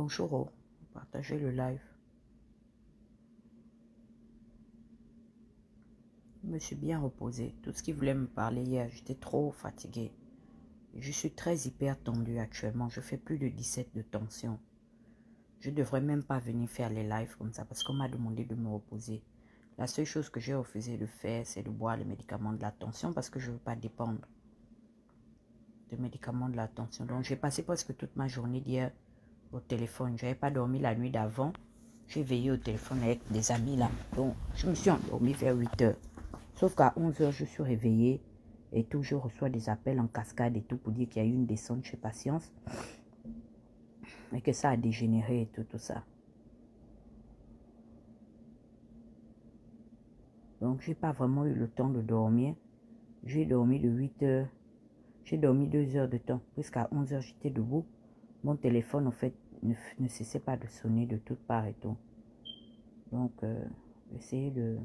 Bonjour, partagez le live. Je me suis bien reposée. Tout ce qui voulait me parler hier, j'étais trop fatiguée. Je suis très hyper tendue actuellement. Je fais plus de 17 de tension. Je ne devrais même pas venir faire les lives comme ça parce qu'on m'a demandé de me reposer. La seule chose que j'ai refusé de faire, c'est de boire les médicaments de la tension parce que je ne veux pas dépendre des médicaments de la tension. Donc, j'ai passé presque toute ma journée d'hier au téléphone. Je n'avais pas dormi la nuit d'avant. J'ai veillé au téléphone avec des amis là. Donc, je me suis endormie vers 8 heures. Sauf qu'à 11 heures, je suis réveillée et tout, je reçois des appels en cascade et tout pour dire qu'il y a eu une descente chez Patience et que ça a dégénéré et tout ça. Donc, j'ai pas vraiment eu le temps de dormir. J'ai dormi de 8 heures. J'ai dormi 2 heures de temps. Jusqu'à 11 heures, j'étais debout. Mon téléphone, en fait, ne cessait pas de sonner de toutes parts et tout. Donc, essayez de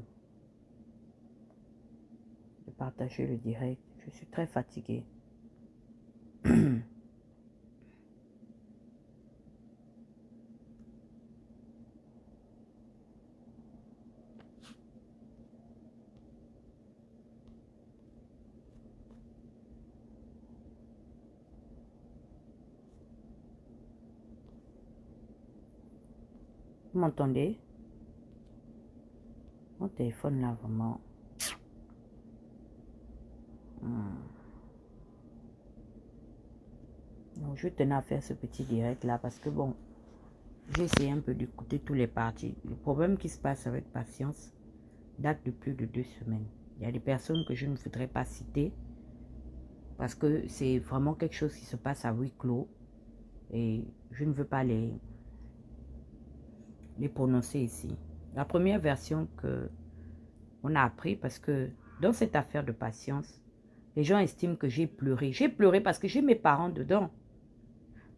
partager le direct. Je suis très fatiguée. Vous m'entendez? Mon téléphone là, vraiment. Donc, je tenais à faire ce petit direct là parce que bon, j'ai essayé un peu d'écouter tous les parties. Le problème qui se passe avec Patience date de plus de 2 semaines. Il y a des personnes que je ne voudrais pas citer parce que c'est vraiment quelque chose qui se passe à huis clos et je ne veux pas les prononcer ici. La première version que on a appris parce que dans cette affaire de Patience, les gens estiment que j'ai pleuré. J'ai pleuré parce que j'ai mes parents dedans.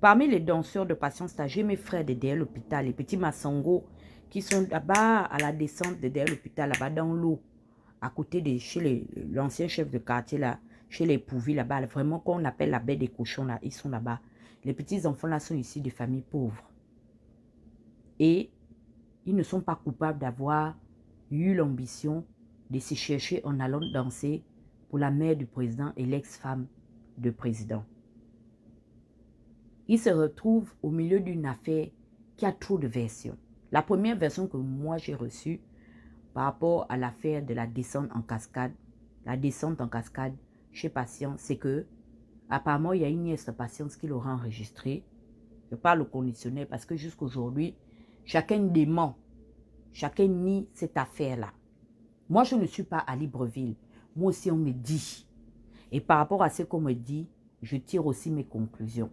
Parmi les danseurs de Patience, j'ai mes frères de derrière l'hôpital, les petits Massongo, qui sont là-bas à la descente de derrière l'hôpital, là-bas dans l'eau, à côté de chez l'ancien chef de quartier, là, chez les Pouvis, là-bas, vraiment qu'on appelle la baie des cochons, là, ils sont là-bas. Les petits enfants là sont ici de familles pauvres. Et ils ne sont pas coupables d'avoir eu l'ambition de se chercher en allant danser pour la mère du président et l'ex-femme du président. Il se retrouve au milieu d'une affaire qui a trop de versions. La première version que moi j'ai reçue par rapport à l'affaire de la descente en cascade chez Patience, c'est que apparemment il y a une nièce de Patience qui l'aura enregistrée. Je parle au conditionnel parce que jusqu'aujourd'hui, chacun dément, chacun nie cette affaire-là. Moi, je ne suis pas à Libreville. Moi aussi, on me dit. Et par rapport à ce qu'on me dit, je tire aussi mes conclusions.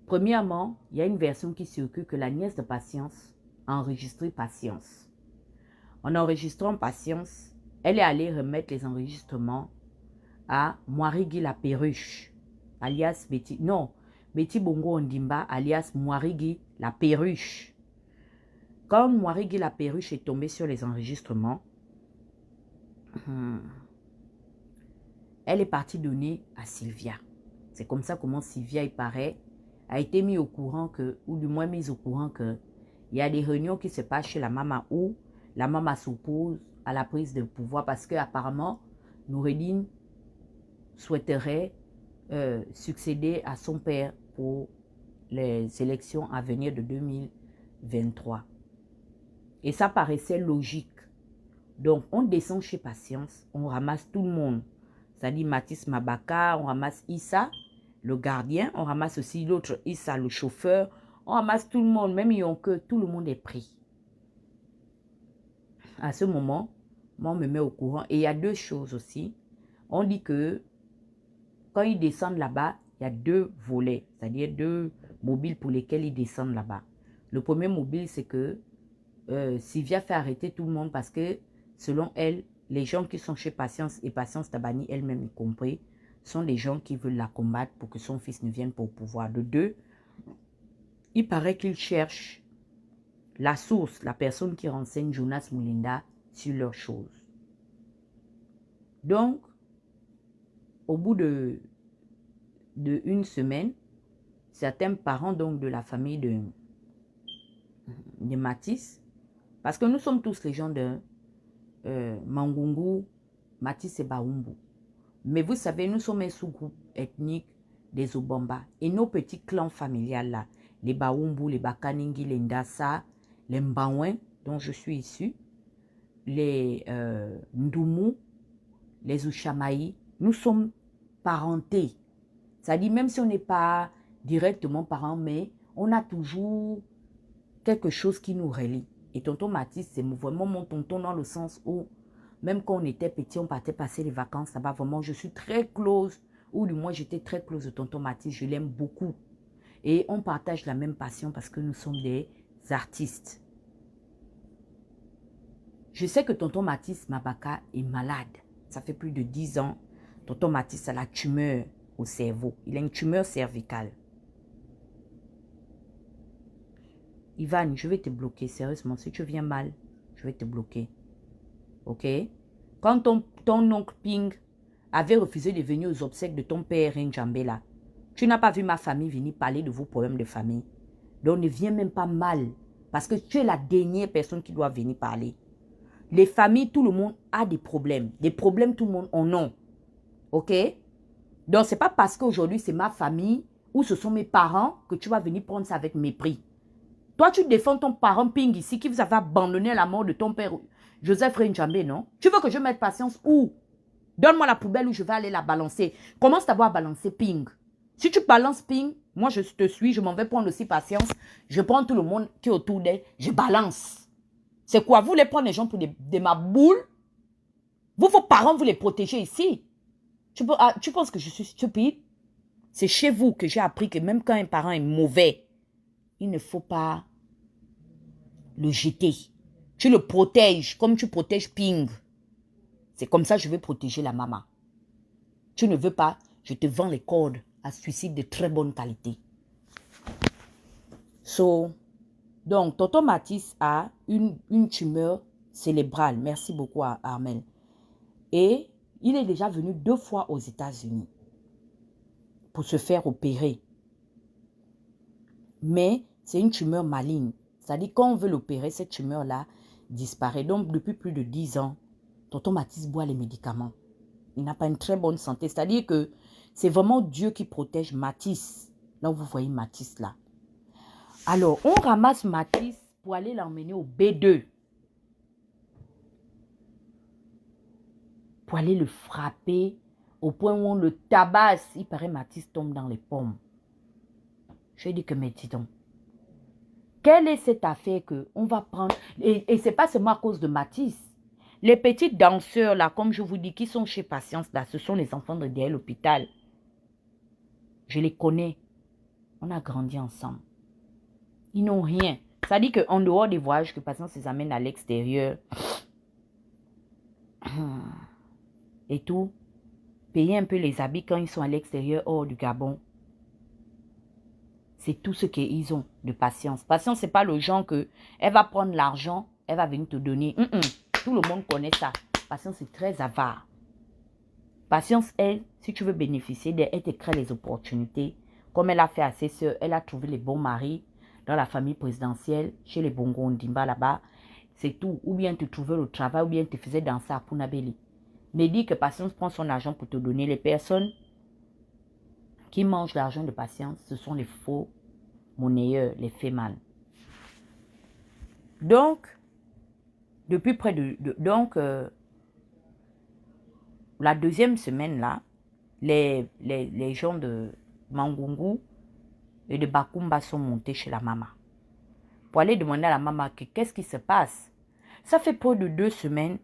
Premièrement, il y a une version qui circule que la nièce de Patience a enregistré Patience. En enregistrant Patience, elle est allée remettre les enregistrements à Moirigui la perruche, alias Betty Bongo Ondimba, alias Moirigui la perruche. Quand Moirigui la perruche est tombée sur les enregistrements, elle est partie donner à Sylvia. C'est comme ça comment Sylvia, il paraît, a été mis au courant que, ou du moins mise au courant que, il y a des réunions qui se passent chez la maman où la maman s'oppose à la prise de pouvoir parce qu'apparemment, Noureddine souhaiterait succéder à son père pour les élections à venir de 2023. Et ça paraissait logique. Donc, on descend chez Patience, on ramasse tout le monde. C'est-à-dire Mathis Mabaka, on ramasse Issa, le gardien, on ramasse aussi l'autre Issa, le chauffeur. On ramasse tout le monde, même Yonke, tout le monde est pris. À ce moment, moi, on me met au courant. Et il y a deux choses aussi. On dit que quand ils descendent là-bas, il y a deux volets, c'est-à-dire deux mobiles pour lesquels ils descendent là-bas. Le premier mobile, c'est que Sylvia fait arrêter tout le monde parce que, selon elle, les gens qui sont chez Patience et Patience Tabani, elle-même y compris, sont des gens qui veulent la combattre pour que son fils ne vienne pas au pouvoir. De deux, il paraît qu'il cherche la source, la personne qui renseigne Jonas Moulinda sur leurs choses. Donc, au bout de une semaine, certains parents donc de la famille de Matisse, parce que nous sommes tous les gens de Mangungu, Matisse et Baumbu. Mais vous savez, nous sommes un sous-groupe ethnique des Obamba. Et nos petits clans familiales là, les Baumbu, les Bakaningi, les Ndassa, les Mbawin, dont je suis issu, les Ndoumou, les Ushamaï, nous sommes parentés. C'est-à-dire, même si on n'est pas directement parents, mais on a toujours quelque chose qui nous relie. Et tonton Matisse, c'est vraiment mon tonton dans le sens où, même quand on était petit, on partait passer les vacances là-bas. Vraiment, je suis très close, ou du moins j'étais très close de tonton Matisse. Je l'aime beaucoup. Et on partage la même passion parce que nous sommes des artistes. Je sais que tonton Matisse Mabaka est malade. Ça fait plus de 10 ans. Tonton Matisse a la tumeur au cerveau. Il a une tumeur cervicale. Ivan, je vais te bloquer, sérieusement. Si tu viens mal, je vais te bloquer. Ok? Quand ton oncle Ping avait refusé de venir aux obsèques de ton père Njambela, tu n'as pas vu ma famille venir parler de vos problèmes de famille. Donc ne viens même pas mal. Parce que tu es la dernière personne qui doit venir parler. Les familles, tout le monde a des problèmes. Des problèmes, tout le monde en a. Ok? Donc, ce n'est pas parce qu'aujourd'hui, c'est ma famille ou ce sont mes parents que tu vas venir prendre ça avec mépris. Toi, tu défends ton parent Ping ici qui vous avait abandonné à la mort de ton père Joseph Renjambé, non? Tu veux que je mette patience où? Donne-moi la poubelle où je vais aller la balancer. Commence d'abord à balancer Ping. Si tu balances Ping, moi je te suis, je m'en vais prendre aussi patience. Je prends tout le monde qui est autour d'elle, je balance. C'est quoi? Vous voulez prendre les gens pour des maboules? Vous, vos parents, vous les protégez ici. Tu penses que je suis stupide? C'est chez vous que j'ai appris que même quand un parent est mauvais, il ne faut pas le jeter. Tu le protèges comme tu protèges Ping. C'est comme ça que je vais protéger la maman. Tu ne veux pas, je te vends les cordes à suicide de très bonne qualité. Donc, tonton Matisse a une tumeur cérébrale. Merci beaucoup à Armel. Et il est déjà venu 2 fois aux États-Unis pour se faire opérer. Mais c'est une tumeur maligne. C'est-à-dire quand on veut l'opérer, cette tumeur-là disparaît. Donc, depuis plus de 10 ans, tonton Matisse boit les médicaments. Il n'a pas une très bonne santé. C'est-à-dire que c'est vraiment Dieu qui protège Matisse. Là où vous voyez Matisse là. Alors, on ramasse Matisse pour aller l'emmener au B2. Pour aller le frapper au point où on le tabasse. Il paraît Matisse tombe dans les pommes. Je dis que, mais dis donc, quelle est cette affaire qu'on va prendre? Et ce n'est pas seulement à cause de Matisse. Les petits danseurs, là, comme je vous dis, qui sont chez Patience, là, ce sont les enfants de derrière l'hôpital. Je les connais. On a grandi ensemble. Ils n'ont rien. Ça dit qu'en dehors des voyages que Patience les amène à l'extérieur et tout, payer un peu les habits quand ils sont à l'extérieur, hors du Gabon. C'est tout ce qu'ils ont de Patience. Patience, ce n'est pas le genre que elle va prendre l'argent, elle va venir te donner. Tout le monde connaît ça. Patience est très avare. Patience, elle, si tu veux bénéficier d'elle, elle te crée les opportunités. Comme elle a fait à ses soeurs, elle a trouvé les bons maris dans la famille présidentielle, chez les Bongo Ndimba là-bas. C'est tout. Ou bien tu trouvais le travail, ou bien tu faisais danser à Punabeli. Mais dis que Patience prend son argent pour te donner. Les personnes qui mangent l'argent de Patience, ce sont les faux monnayeurs, les fémales. Donc, depuis près de la deuxième semaine là, les gens de Mangungu et de Bakumba sont montés chez la maman. Pour aller demander à la maman qu'est-ce qui se passe. Ça fait près de 2 semaines,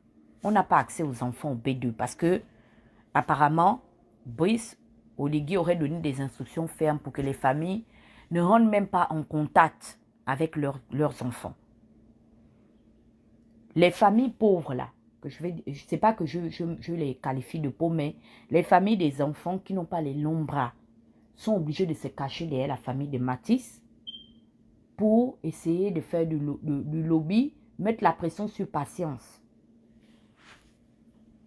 on n'a pas accès aux enfants au B2 parce que apparemment, Brice Oligui aurait donné des instructions fermes pour que les familles ne rentrent même pas en contact avec leurs enfants. Les familles pauvres là, que je ne sais pas que je les qualifie de pauvres, mais les familles des enfants qui n'ont pas les longs bras sont obligés de se cacher derrière la famille de Matisse pour essayer de faire du lobby, mettre la pression sur Patience.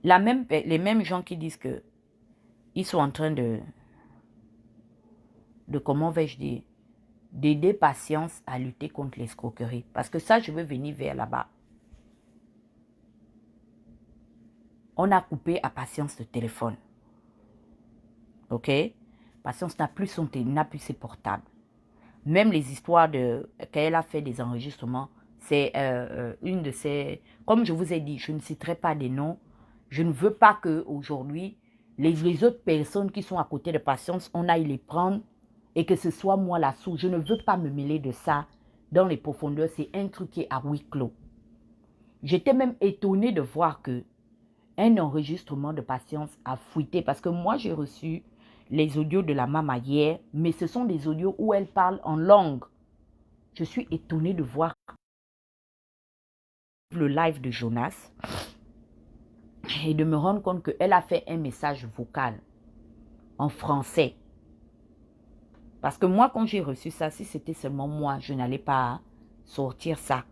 Les mêmes gens qui disent que ils sont en train de de comment vais-je dire, d'aider Patience à lutter contre l'escroquerie. Parce que ça, je veux venir vers là-bas. On a coupé à Patience le téléphone. OK? Patience n'a plus son téléphone, n'a plus ses portables. Même les histoires qu'elle a fait des enregistrements, c'est une de ces... Comme je vous ai dit, je ne citerai pas des noms. Je ne veux pas qu'aujourd'hui, les autres personnes qui sont à côté de Patience, on aille les prendre et que ce soit moi la source. Je ne veux pas me mêler de ça dans les profondeurs. C'est un truc qui est à huis clos. J'étais même étonnée de voir que un enregistrement de Patience a fuité parce que moi, j'ai reçu les audios de la maman hier, mais ce sont des audios où elle parle en langue. Je suis étonnée de voir le live de Jonas et de me rendre compte qu'elle a fait un message vocal en français. Parce que moi, quand j'ai reçu ça, si c'était seulement moi, je n'allais pas sortir ça.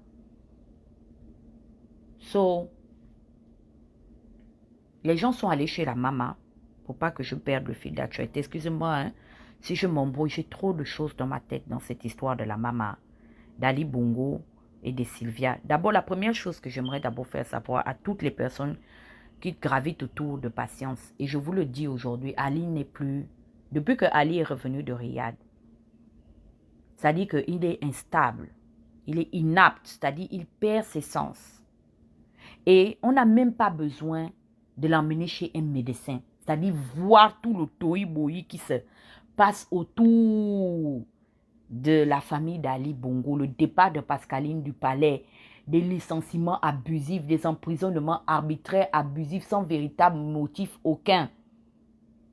Les gens sont allés chez la maman pour pas que je perde le fil d'actualité. Excusez-moi, hein, si je m'embrouille, j'ai trop de choses dans ma tête dans cette histoire de la maman, d'Ali Bongo et de Sylvia. D'abord, la première chose que j'aimerais d'abord faire savoir à toutes les personnes qui gravitent autour de Patience, et je vous le dis aujourd'hui, Ali n'est plus... Depuis que Ali est revenu de Riyad, c'est-à-dire qu'il est instable, il est inapte, c'est-à-dire il perd ses sens. Et on n'a même pas besoin de l'emmener chez un médecin. C'est-à-dire voir tout le tohu-bohi qui se passe autour de la famille d'Ali Bongo, le départ de Pascaline du palais, des licenciements abusifs, des emprisonnements arbitraires abusifs sans véritable motif aucun.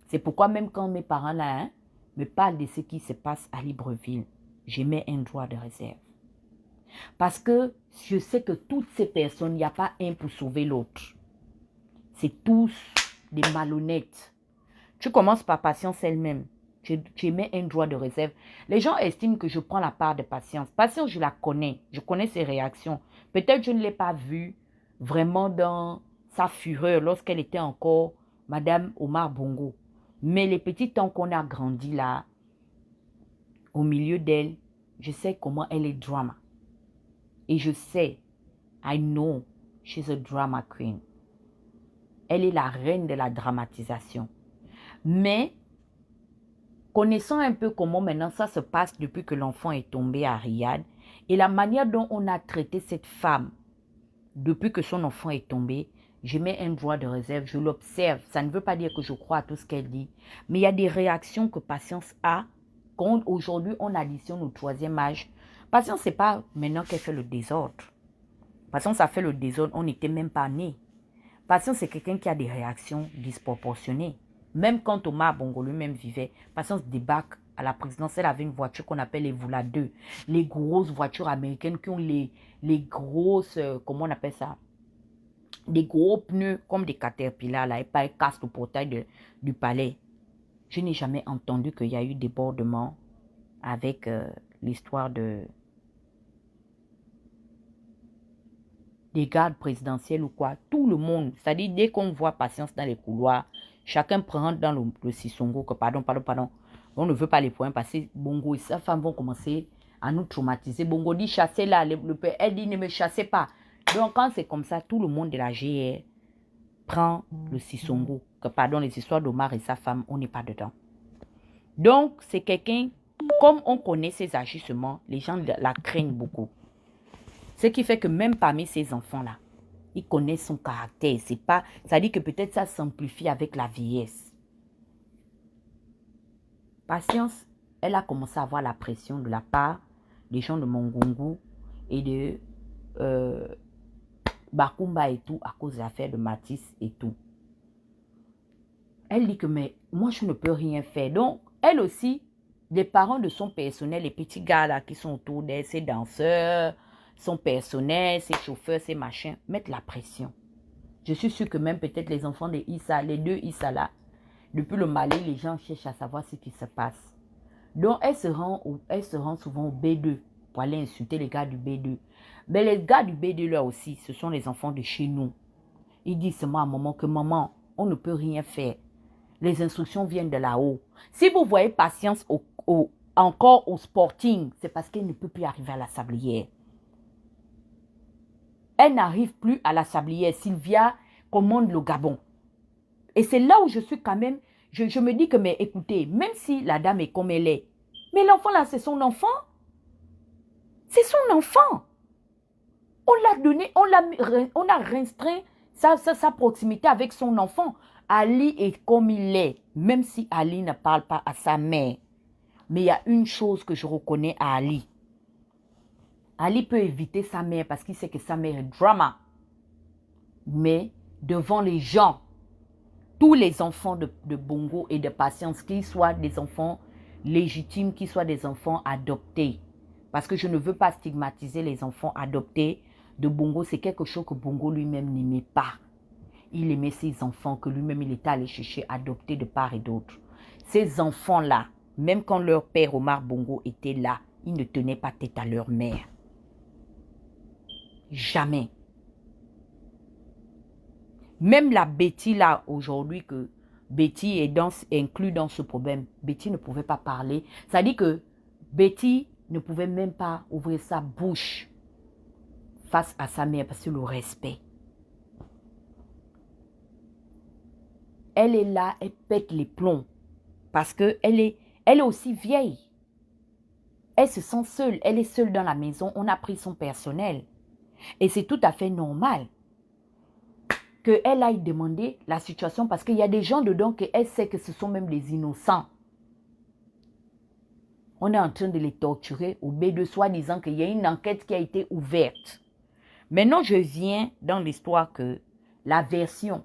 C'est pourquoi même quand mes parents là me parlent de ce qui se passe à Libreville, j'émets un droit de réserve. Parce que je sais que toutes ces personnes, il n'y a pas un pour sauver l'autre. C'est tous des malhonnêtes. Tu commences par Patience elle-même. Tu mets un droit de réserve. Les gens estiment que je prends la part de Patience. Patience, je la connais. Je connais ses réactions. Peut-être je ne l'ai pas vue vraiment dans sa fureur lorsqu'elle était encore Madame Omar Bongo. Mais les petits temps qu'on a grandi là, au milieu d'elle, je sais comment elle est drama. Et je sais, I know, she's a drama queen. Elle est la reine de la dramatisation. Mais, connaissant un peu comment maintenant ça se passe depuis que l'enfant est tombé à Riyad, et la manière dont on a traité cette femme depuis que son enfant est tombé, je mets un droit de réserve, je l'observe. Ça ne veut pas dire que je crois à tout ce qu'elle dit, mais il y a des réactions que Patience a quand aujourd'hui on additionne au troisième âge. Patience, ce n'est pas maintenant qu'elle fait le désordre. Patience a fait le désordre, on n'était même pas nés. Patience, c'est quelqu'un qui a des réactions disproportionnées. Même quand Thomas Bongo lui-même vivait, Patience débarque à la présidence. Elle avait une voiture qu'on appelle les Voula 2. Les grosses voitures américaines qui ont les grosses, comment on appelle ça? Des gros pneus comme des caterpillars là. Et pas casse le portail du palais. Je n'ai jamais entendu qu'il y a eu débordement avec l'histoire des gardes présidentiels ou quoi. Tout le monde, c'est-à-dire dès qu'on voit Patience dans les couloirs, chacun prend dans le Sissongo que pardon, on ne veut pas les points passer. Bongo et sa femme vont commencer à nous traumatiser. Bongo dit chassez là, le père, elle dit ne me chassez pas. Donc quand c'est comme ça, tout le monde de la GR prend le Sissongo, que pardon, les histoires d'Omar et sa femme, on n'est pas dedans. Donc c'est quelqu'un, comme on connaît ses agissements, les gens la craignent beaucoup. Ce qui fait que même parmi ces enfants-là, ils connaissent son caractère. C'est pas, ça dit que peut-être ça s'amplifie avec la vieillesse. Patience, elle a commencé à avoir la pression de la part des gens de Mongongo et de Bakumba et tout à cause de l'affaire de Matisse et tout. Elle dit que mais moi je ne peux rien faire. Donc elle aussi, les parents de son personnel, les petits gars là qui sont autour d'elle, ses danseurs, son personnel, ses chauffeurs, ses machins, mettent la pression. Je suis sûre que même peut-être les enfants de Issa, les deux Issa là, depuis le Mali, les gens cherchent à savoir ce qui se passe. Donc, elle se rend souvent au B2 pour aller insulter les gars du B2. Mais les gars du B2 là aussi, ce sont les enfants de chez nous. Ils disent seulement à maman que maman, on ne peut rien faire. Les instructions viennent de là-haut. Si vous voyez Patience encore au Sporting, c'est parce qu'elle ne peut plus arriver à la Sablière. Elle n'arrive plus à la Sablière. Sylvia commande le Gabon. Et c'est là où je suis quand même, je me dis que, mais écoutez, même si la dame est comme elle est, mais l'enfant là, c'est son enfant. C'est son enfant. On l'a donné, on a restreint sa proximité avec son enfant. Ali est comme il est, même si Ali ne parle pas à sa mère. Mais il y a une chose que je reconnais à Ali. Ali peut éviter sa mère parce qu'il sait que sa mère est drama. Mais devant les gens, tous les enfants de Bongo et de Patience, qu'ils soient des enfants légitimes, qu'ils soient des enfants adoptés. Parce que je ne veux pas stigmatiser les enfants adoptés de Bongo. C'est quelque chose que Bongo lui-même n'aimait pas. Il aimait ses enfants que lui-même il était allé chercher, adoptés de part et d'autre. Ces enfants-là, même quand leur père Omar Bongo était là, ils ne tenaient pas tête à leur mère. Jamais. Même la Betty là, aujourd'hui, que Betty est inclus dans ce problème, Betty ne pouvait pas parler. Ça dit que Betty ne pouvait même pas ouvrir sa bouche face à sa mère parce que le respect. Elle est là, elle pète les plombs parce qu'elle est aussi vieille. Elle se sent seule, elle est seule dans la maison, on a pris son personnel. Et c'est tout à fait normal qu'elle aille demander la situation parce qu'il y a des gens dedans qu'elle sait que ce sont même des innocents. On est en train de les torturer au B2 soi-disant qu'il y a une enquête qui a été ouverte. Maintenant, je viens dans l'histoire que la version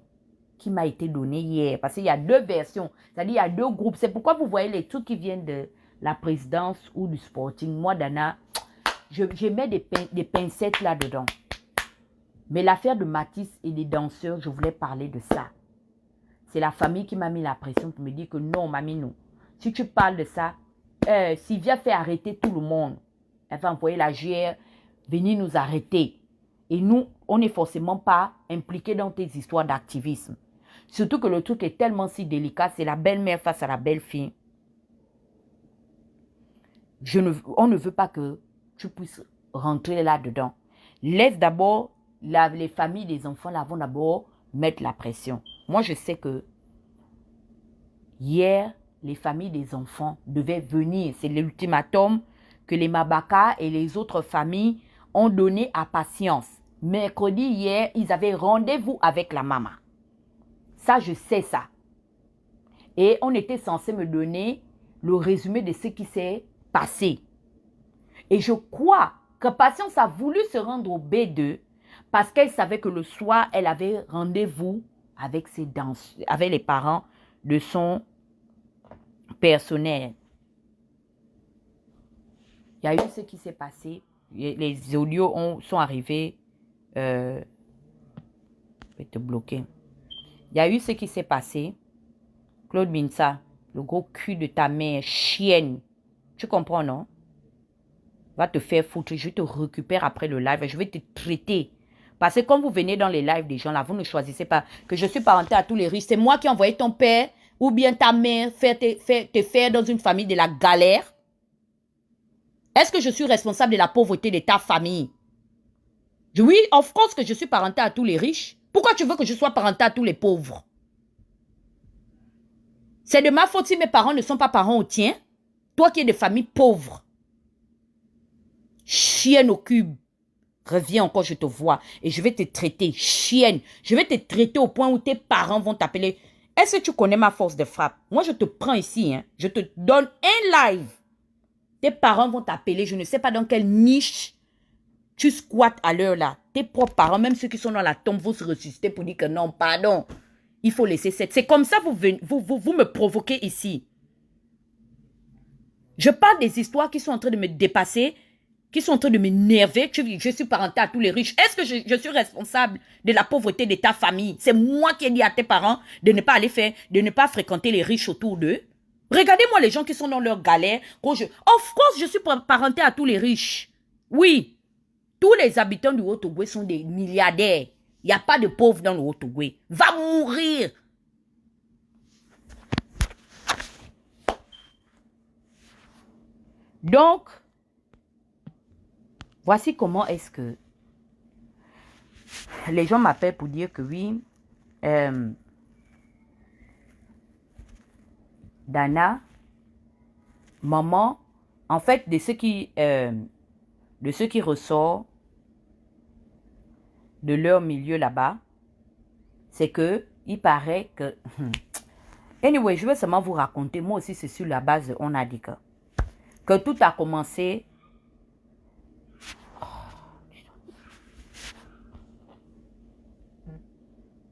qui m'a été donnée hier, parce qu'il y a deux versions, c'est-à-dire il y a deux groupes. C'est pourquoi vous voyez les trucs qui viennent de la présidence ou du Sporting. Moi, Dana, je mets des pincettes là-dedans. Mais l'affaire de Matisse et des danseurs, je voulais parler de ça. C'est la famille qui m'a mis la pression pour me dire que non, mamie, non. Si tu parles de ça, Sylvia fait arrêter tout le monde. Elle va envoyer la GR venir nous arrêter. Et nous, on n'est forcément pas impliqués dans tes histoires d'activisme. Surtout que le truc est tellement si délicat, c'est la belle-mère face à la belle-fille. On ne veut pas que tu puisses rentrer là-dedans. Laisse d'abord les familles des enfants là vont d'abord mettre la pression. Moi, je sais que hier, les familles des enfants devaient venir. C'est l'ultimatum que les Mabaka et les autres familles ont donné à Patience. Mercredi, hier, ils avaient rendez-vous avec la maman. Ça, je sais ça. Et on était censé me donner le résumé de ce qui s'est passé. Et je crois que Patience a voulu se rendre au B2 parce qu'elle savait que le soir, elle avait rendez-vous avec avec les parents de son personnel. Il y a eu ce qui s'est passé. Les audios sont arrivés. Je vais te bloquer. Il y a eu ce qui s'est passé. Claude Minsa, le gros cul de ta mère, chienne. Tu comprends, non? Va te faire foutre. Je te récupère après le live et je vais te traiter. Parce que quand vous venez dans les lives des gens là, vous ne choisissez pas que je suis parenté à tous les riches. C'est moi qui ai envoyé ton père ou bien ta mère te faire dans une famille de la galère. Est-ce que je suis responsable de la pauvreté de ta famille? Oui, of course que je suis parenté à tous les riches. Pourquoi tu veux que je sois parenté à tous les pauvres? C'est de ma faute si mes parents ne sont pas parents au tien. Toi qui es de famille pauvre. Chienne au cube. Reviens encore, je te vois. Et je vais te traiter, chienne. Je vais te traiter au point où tes parents vont t'appeler. Est-ce que tu connais ma force de frappe? Moi, je te prends ici. Hein. Je te donne un live. Tes parents vont t'appeler. Je ne sais pas dans quelle niche tu squattes à l'heure là. Tes propres parents, même ceux qui sont dans la tombe, vont se ressusciter pour dire que non, pardon. Il faut laisser cette... C'est comme ça vous me provoquez ici. Je parle des histoires qui sont en train de me dépasser, qui sont en train de m'énerver. Je suis parenté à tous les riches. Est-ce que je suis responsable de la pauvreté de ta famille? C'est moi qui ai dit à tes parents de ne pas aller de ne pas fréquenter les riches autour d'eux. Regardez-moi les gens qui sont dans leur galère. Of course, je suis parenté à tous les riches. Oui. Tous les habitants du Haut-Ogooué sont des milliardaires. Il n'y a pas de pauvres dans le Haut-Ogooué. Va mourir. Donc, voici comment est-ce que les gens m'appellent pour dire que oui, Dana, maman, en fait, de ce qui ressort de leur milieu là-bas, c'est que il paraît que... Anyway, je vais seulement vous raconter, moi aussi c'est sur la base, on a dit que tout a commencé...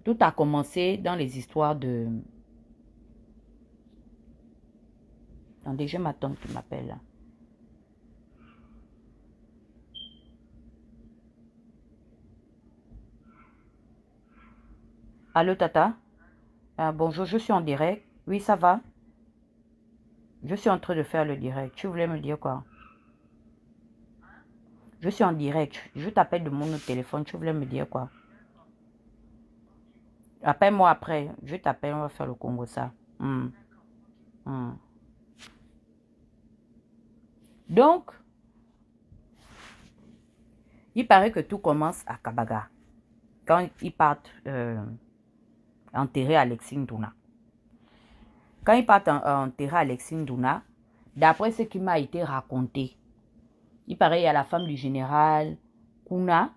Tout a commencé dans les histoires de... Attendez, j'ai ma tante qui m'appelle là. Allô, Tata? Bonjour, je suis en direct. Oui, ça va? Je suis en train de faire le direct. Tu voulais me dire quoi? Je suis en direct. Je t'appelle de mon autre téléphone. Tu voulais me dire quoi? Appelle-moi après. Je t'appelle, on va faire le Congo ça. Donc, il paraît que tout commence à Kabaga. Quand ils partent enterrer Alexine Douna. Quand ils partent enterrer Alexine Douna, d'après ce qui m'a été raconté, il paraît qu'il y a la femme du général Kuna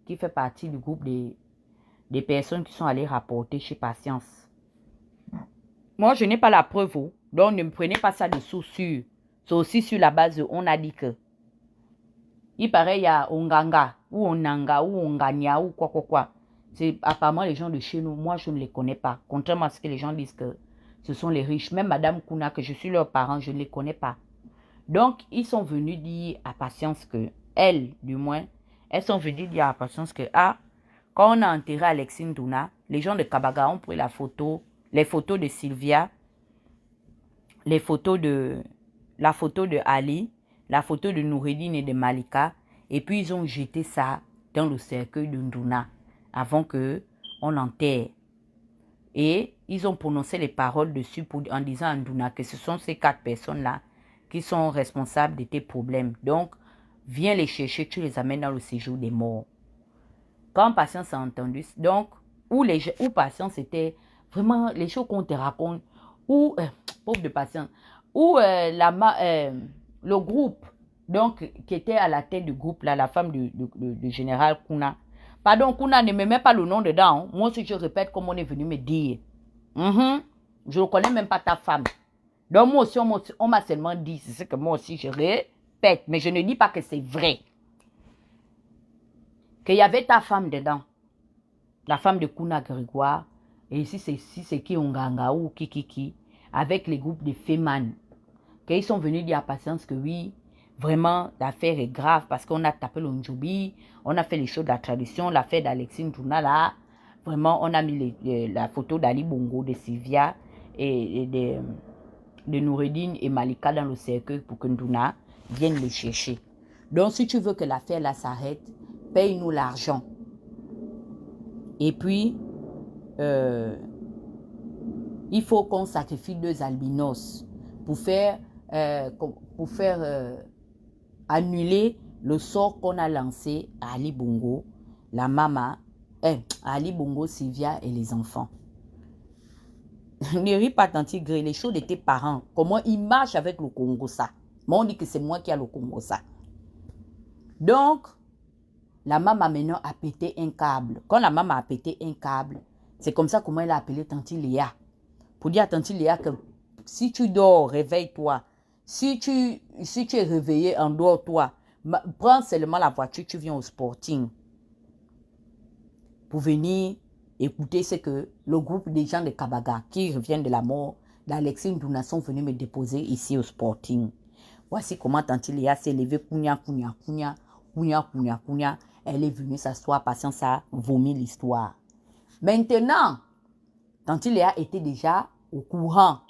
qui fait partie du groupe des personnes qui sont allées rapporter chez Patience. Moi, je n'ai pas la preuve, donc ne me prenez pas ça de source sûre. C'est aussi sur la base de on a dit que. Il paraît qu'il y a Onganga, ou Onanga, ou Ongania, ou quoi. C'est apparemment les gens de chez nous. Moi, je ne les connais pas. Contrairement à ce que les gens disent que ce sont les riches. Même Madame Kuna, que je suis leur parent, je ne les connais pas. Donc, ils sont venus dire à Patience que, elles, du moins, elles sont venues dire à Patience que, quand on a enterré Alexine Douna, les gens de Kabaga ont pris les photos de Sylvia, la photo de Ali, la photo de Noureddine et de Malika, et puis ils ont jeté ça dans le cercueil de Ndouna avant que on enterre. Et ils ont prononcé les paroles dessus en disant à Ndouna que ce sont ces 4 personnes-là qui sont responsables de tes problèmes. Donc, viens les chercher, tu les amènes dans le séjour des morts. Quand Patience a entendu, donc, où Patience était vraiment les choses qu'on te raconte, où, pauvre de Patience, où le groupe, donc, qui était à la tête du groupe, là, la femme du général Kuna. Pardon, Kuna ne me met pas le nom dedans. Hein. Moi aussi, je répète comme on est venu me dire. Je ne connais même pas ta femme. Donc, moi aussi, on m'a seulement dit, c'est ce que moi aussi, je répète, mais je ne dis pas que c'est vrai. Qu'il y avait ta femme dedans. La femme de Kuna Grégoire. Et ici, c'est qui Onganga ou qui, avec les groupes de Feman. Qu'ils sont venus dire à Patience que oui, vraiment, l'affaire est grave parce qu'on a tapé le Ndjoubi, on a fait les choses de la tradition, l'affaire d'Alexine Douna là. Vraiment, on a mis la photo d'Ali Bongo, de Sylvia et de Noureddine et Malika dans le cercueil pour que Ndouna vienne les chercher. Donc, si tu veux que l'affaire là s'arrête, paye-nous l'argent. Et puis, il faut qu'on sacrifie 2 albinos pour faire annuler le sort qu'on a lancé à Ali Bongo, la maman, à Ali Bongo, Sylvia et les enfants. Ne ris pas, Tanti Gré, les choses de tes parents, comment ils marchent avec le Congo ça. Moi, on dit que c'est moi qui ai le Congo ça. Donc, la maman maintenant a pété un câble. Quand la maman a pété un câble, c'est comme ça comment elle a appelé Tanti Léa. Pour dire à Tanti Léa que si tu dors, réveille-toi. Si tu es réveillé, endors-toi. Prends seulement la voiture, tu viens au Sporting. Pour venir écouter ce que le groupe des gens de Kabaga qui reviennent de la mort d'Alexine Douna sont venus me déposer ici au Sporting. Voici comment Tanti Léa s'est levée, Kounia. Elle est venue s'asseoir, Patience a vomi l'histoire. Maintenant, Tanti Léa était déjà au courant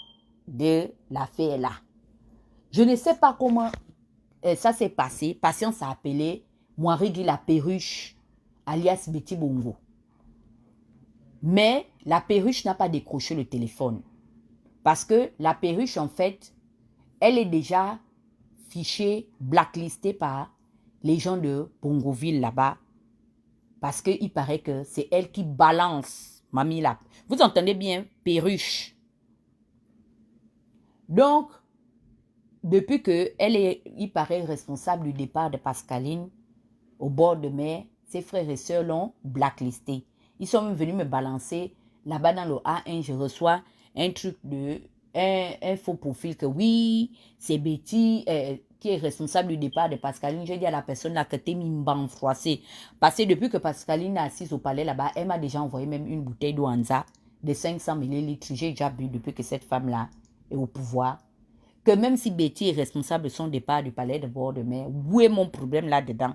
de l'affaire là. Je ne sais pas comment ça s'est passé. Patience a appelé Mouarigui la perruche, alias Betty Bongo. Mais la perruche n'a pas décroché le téléphone. Parce que la perruche, en fait, elle est déjà fichée, blacklistée par les gens de Bongoville là-bas. Parce qu'il paraît que c'est elle qui balance Mamie là. Vous entendez bien, perruche. Donc, depuis qu'elle est, il paraît, responsable du départ de Pascaline au bord de mer, ses frères et sœurs l'ont blacklisté. Ils sont même venus me balancer là-bas dans le A1. Je reçois un truc de un faux profil que oui, c'est Betty qui est responsable du départ de Pascaline. J'ai dit à la personne là que t'es mis froissé. Parce que depuis que Pascaline est assise au palais là-bas, elle m'a déjà envoyé même une bouteille d'eau Anza de 500 ml. J'ai déjà bu depuis que cette femme-là est au pouvoir. Que même si Betty est responsable de son départ du palais de bord de mer, où est mon problème là-dedans?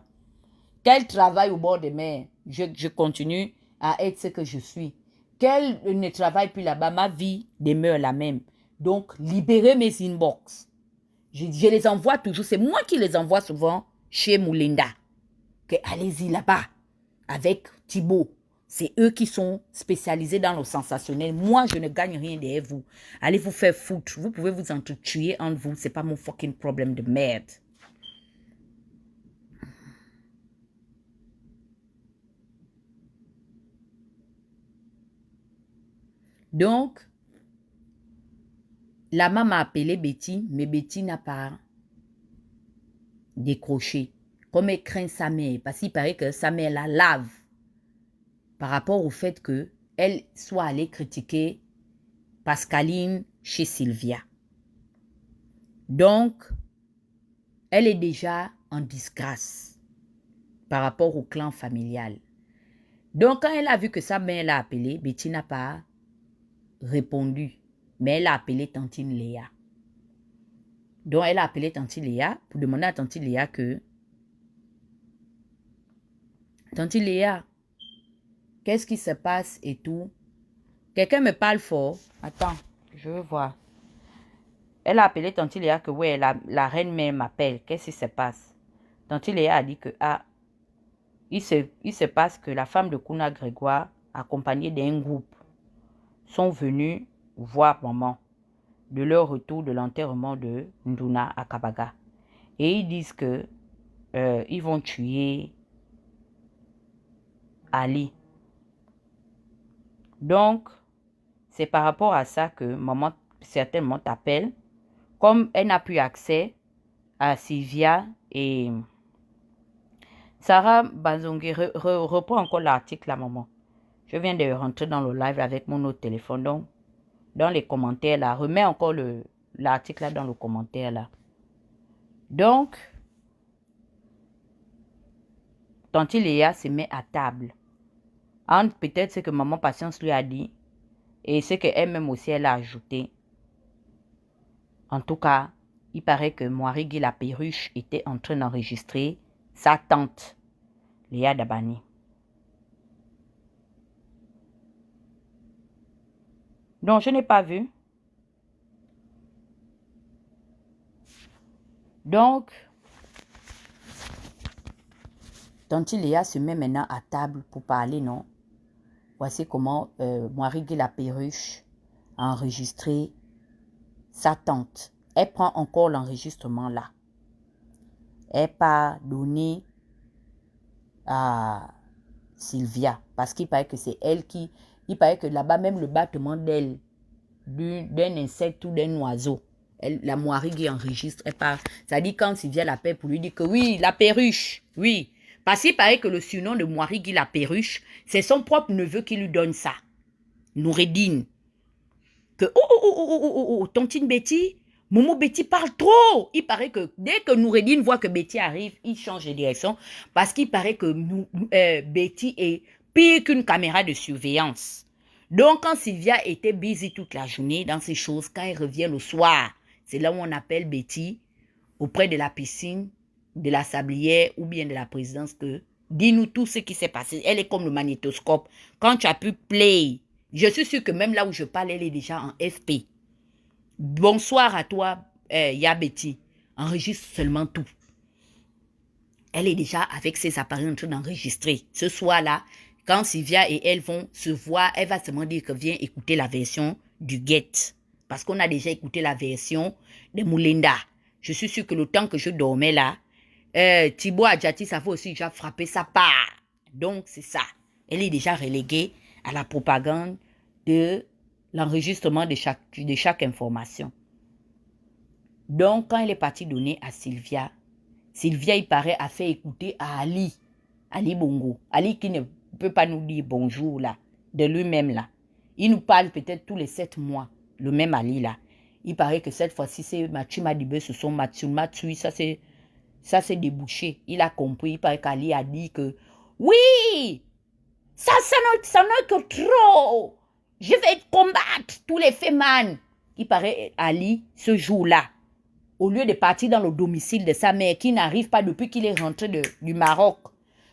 Qu'elle travaille au bord de mer, je continue à être ce que je suis. Qu'elle ne travaille plus là-bas, ma vie demeure la même. Donc, libérez mes inbox. Je les envoie toujours. C'est moi qui les envoie souvent chez Moulinda. Que allez-y là-bas avec Thibaut. C'est eux qui sont spécialisés dans le sensationnel. Moi, je ne gagne rien derrière vous. Allez vous faire foutre. Vous pouvez vous entretuer entre vous. C'est pas mon fucking problème de merde. Donc, la maman m'a appelé Betty, mais Betty n'a pas décroché. Comme elle craint sa mère, parce qu'il paraît que sa mère la lave par rapport au fait qu'elle soit allée critiquer Pascaline chez Sylvia. Donc, elle est déjà en disgrâce par rapport au clan familial. Donc, quand elle a vu que sa mère l'a appelée, Betty n'a pas répondu, mais elle a appelé Tantine Léa. Donc, elle a appelé Tantine Léa pour demander à Tantine Léa que Tantine Léa, qu'est-ce qui se passe et tout. Quelqu'un me parle fort. Attends, je veux voir. Elle a appelé Tantine Léa que ouais, la reine-mère m'appelle. Qu'est-ce qui se passe? Tantine Léa a dit que il se passe que la femme de Kuna Grégoire, accompagnée d'un groupe, sont venus voir maman de leur retour de l'enterrement de Nduna à Kabaga. Et ils disent que ils vont tuer Ali. Donc, c'est par rapport à ça que maman certainement t'appelle. Comme elle n'a plus accès à Sylvia et Sarah Bazongi reprend encore l'article là, maman. Je viens de rentrer dans le live avec mon autre téléphone. Donc, dans les commentaires là, remets encore l'article là dans le commentaire là. Donc, Tante Léa se met à table. Entre peut-être ce que maman Patience lui a dit et ce qu'elle-même aussi elle a ajouté. En tout cas, il paraît que Moirigui la perruche était en train d'enregistrer sa tante, Léa Dabani. Donc, je n'ai pas vu. Donc, Tante Léa se met maintenant à table pour parler, non? Voici comment Moirigui la perruche a enregistré sa tante. Elle prend encore l'enregistrement là. Elle pas donné à Sylvia parce qu'il paraît que c'est elle qui... Il paraît que là-bas, même le battement d'elle, d'un insecte ou d'un oiseau, la Moirigui enregistre. Elle part. Ça dit quand Sylvia l'appelle pour lui dire que oui, la perruche, oui. Parce qu'il paraît que le surnom de Moirigui la perruche, c'est son propre neveu qui lui donne ça. Noureddin. Que tontine Betty, Momo Betty parle trop. Il paraît que dès que Noureddin voit que Betty arrive, il change de direction parce qu'il paraît que Betty est pire qu'une caméra de surveillance. Donc, quand Sylvia était busy toute la journée dans ces choses, quand elle revient le soir, c'est là où on appelle Betty auprès de la piscine, de la sablière ou bien de la présidence que dis-nous tout ce qui s'est passé. Elle est comme le magnétoscope. Quand tu as pu play, je suis sûre que même là où je parle, elle est déjà en FP. Bonsoir à toi, Ya Betty. Enregistre seulement tout. Elle est déjà avec ses appareils en train d'enregistrer. Ce soir-là, quand Sylvia et elle vont se voir, elle va seulement dire que viens écouter la version du Get. Parce qu'on a déjà écouté la version de Moulinda. Je suis sûre que le temps que je dormais là, Thibaut Adjati, ça fait aussi déjà frapper sa part. Donc, c'est ça. Elle est déjà reléguée à la propagande de l'enregistrement de chaque information. Donc, quand elle est partie donner à Sylvia, Sylvia, il paraît, a fait écouter à Ali Bongo. Ali qui ne peut pas nous dire bonjour là, de lui-même là. Il nous parle peut-être tous les 7 mois, le même Ali là. Il paraît que cette fois-ci, c'est Mathieu Madibé, ce sont Mathieu, ça c'est débouché. Il a compris, il paraît qu'Ali a dit que oui, ça n'est que trop. Je vais combattre tous les fémans. Il paraît Ali, ce jour-là, au lieu de partir dans le domicile de sa mère, qui n'arrive pas depuis qu'il est rentré du Maroc,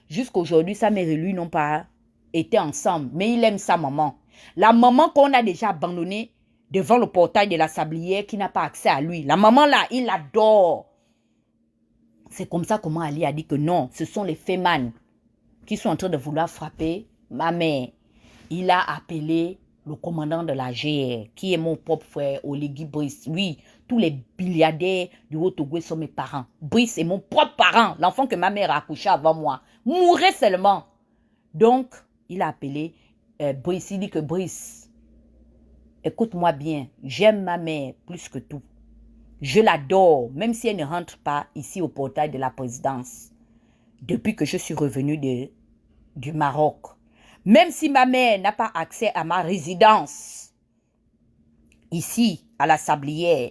jusqu'aujourd'hui, sa mère et lui n'ont pas été ensemble. Mais il aime sa maman. La maman qu'on a déjà abandonnée devant le portail de la sablière, qui n'a pas accès à lui. La maman là, il l'adore. C'est comme ça comment Ali a dit que non, ce sont les fémans qui sont en train de vouloir frapper ma mère. Il a appelé le commandant de la GR, qui est mon propre frère, Oligui Brice. Oui, tous les milliardaires du Haut-Togo sont mes parents. Brice est mon propre parent, l'enfant que ma mère a accouché avant moi. Mourait seulement. Donc, il a appelé Brice. Il dit que Brice, écoute-moi bien, j'aime ma mère plus que tout. Je l'adore, même si elle ne rentre pas ici au portail de la présidence. Depuis que je suis revenu du Maroc. Même si ma mère n'a pas accès à ma résidence, ici, à la Sablière,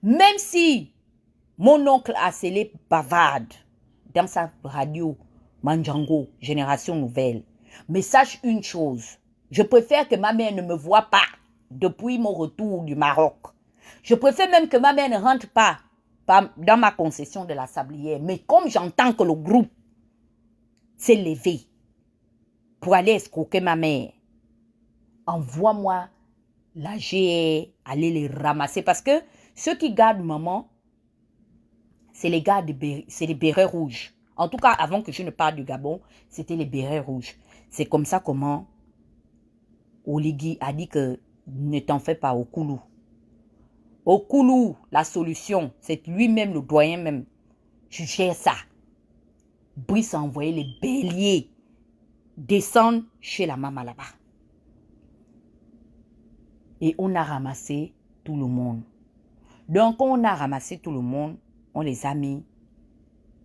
même si mon oncle a scellé bavarde dans sa radio Mandjango, Génération Nouvelle, mais sache une chose, je préfère que ma mère ne me voie pas depuis mon retour du Maroc. Je préfère même que ma mère ne rentre pas dans ma concession de la Sablière. Mais comme j'entends que le groupe s'est levé pour aller escroquer ma mère, envoie-moi la GR aller les ramasser. Parce que ceux qui gardent maman, c'est les gars, c'est les bérets rouges. En tout cas, avant que je ne parle du Gabon, c'était les bérets rouges. C'est comme ça comment Oligui a dit que ne t'en fais pas au Koulou. Au Koulou, la solution, c'est lui-même, le doyen même. Je gère ça. Brice a envoyé les béliers descendre chez la maman là-bas. Et on a ramassé tout le monde. Donc, quand on a ramassé tout le monde, on les a mis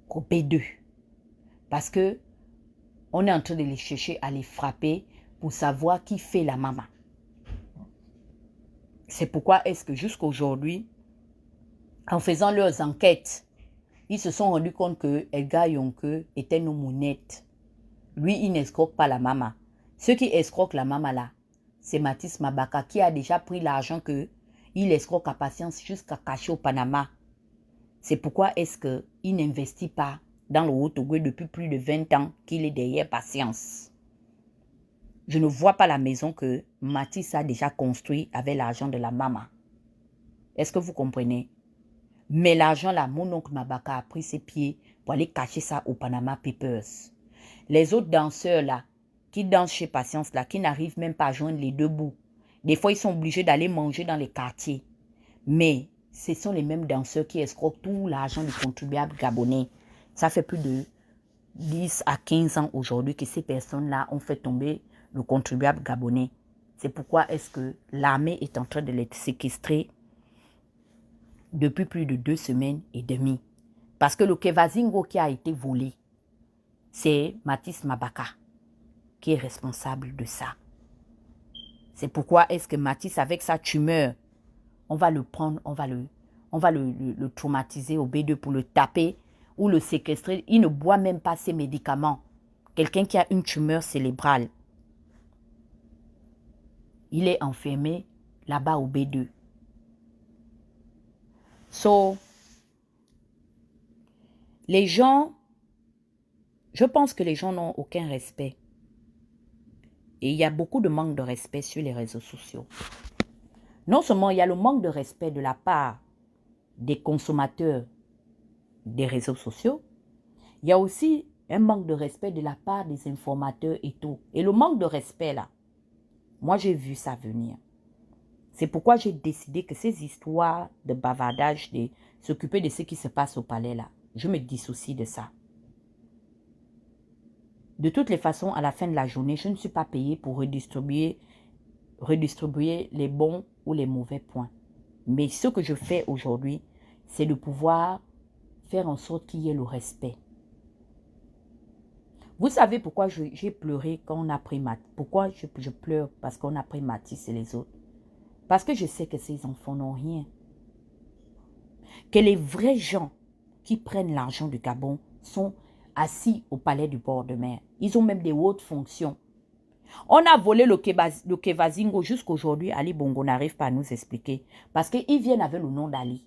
au B2. Parce que on est en train de les chercher à les frapper pour savoir qui fait la maman. C'est pourquoi est-ce que jusqu'à aujourd'hui, en faisant leurs enquêtes, ils se sont rendus compte que Edgar Yonke était nos mounettes. Lui, il n'escroque pas la maman. Ceux qui escroquent la maman là, c'est Mathis Mabaka qui a déjà pris l'argent qu'il escroque à patience jusqu'à cacher au Panama. C'est pourquoi est-ce qu'il n'investit pas dans le Haut-Togo depuis plus de 20 ans qu'il est derrière patience. Je ne vois pas la maison que Mathis a déjà construite avec l'argent de la maman. Est-ce que vous comprenez? Mais l'argent là, mon oncle Mabaka a pris ses pieds pour aller cacher ça au Panama Papers. Les autres danseurs là, qui dansent chez Patience là, qui n'arrivent même pas à joindre les deux bouts. Des fois, ils sont obligés d'aller manger dans les quartiers. Mais ce sont les mêmes danseurs qui escroquent tout l'argent du contribuable gabonais. Ça fait plus de 10 à 15 ans aujourd'hui que ces personnes-là ont fait tomber le contribuable gabonais. C'est pourquoi est-ce que l'armée est en train de les séquestrer depuis plus de 2 semaines et demie. Parce que le Kevazingo qui a été volé, c'est Mathis Mabaka qui est responsable de ça. C'est pourquoi est-ce que Mathis, avec sa tumeur, on va le prendre, on va le traumatiser au B2 pour le taper ou le séquestrer. Il ne boit même pas ses médicaments. Quelqu'un qui a une tumeur cérébrale, il est enfermé là-bas au B2. So, les gens, je pense que les gens n'ont aucun respect. Et il y a beaucoup de manque de respect sur les réseaux sociaux. Non seulement il y a le manque de respect de la part des consommateurs des réseaux sociaux, il y a aussi un manque de respect de la part des informateurs et tout. Et le manque de respect là, moi j'ai vu ça venir. C'est pourquoi j'ai décidé que ces histoires de bavardage s'occuper de ce qui se passe au palais là. Je me dissocie de ça. De toutes les façons, à la fin de la journée, je ne suis pas payée pour redistribuer les bons ou les mauvais points. Mais ce que je fais aujourd'hui, c'est de pouvoir faire en sorte qu'il y ait le respect. Vous savez pourquoi j'ai pleuré quand on a pris Mathis? Pourquoi je pleure parce qu'on a pris Mathis et les autres? Parce que je sais que ces enfants n'ont rien. Que les vrais gens qui prennent l'argent du Gabon sont assis au palais du bord de mer. Ils ont même des hautes fonctions. On a volé le Kevazingo jusqu'aujourd'hui. Ali Bongo n'arrive pas à nous expliquer. Parce qu'ils viennent avec le nom d'Ali.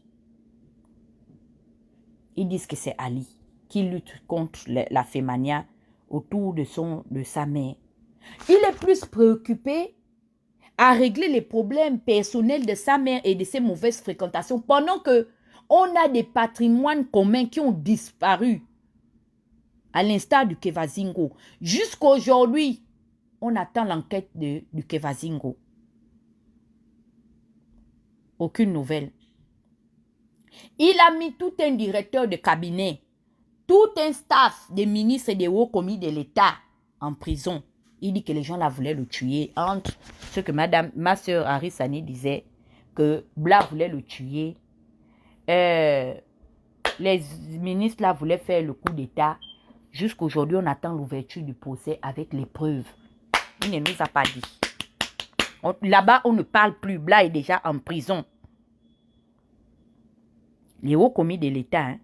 Ils disent que c'est Ali qui lutte contre la fémania autour de sa mère. Il est plus préoccupé à régler les problèmes personnels de sa mère et de ses mauvaises fréquentations pendant que on a des patrimoines communs qui ont disparu. À l'instar du Kevazingo. Jusqu'aujourd'hui, on attend l'enquête du Kevazingo. Aucune nouvelle. Il a mis tout un directeur de cabinet, tout un staff des ministres et des hauts commis de l'État en prison. Il dit que les gens là voulaient le tuer. Entre ce que ma soeur Harissani disait, que Bla voulait le tuer. Les ministres là voulaient faire le coup d'État. Jusqu'aujourd'hui, on attend l'ouverture du procès avec les preuves. Il ne nous a pas dit. Là-bas, on ne parle plus. Bla est déjà en prison. Les hauts commis de l'État, hein,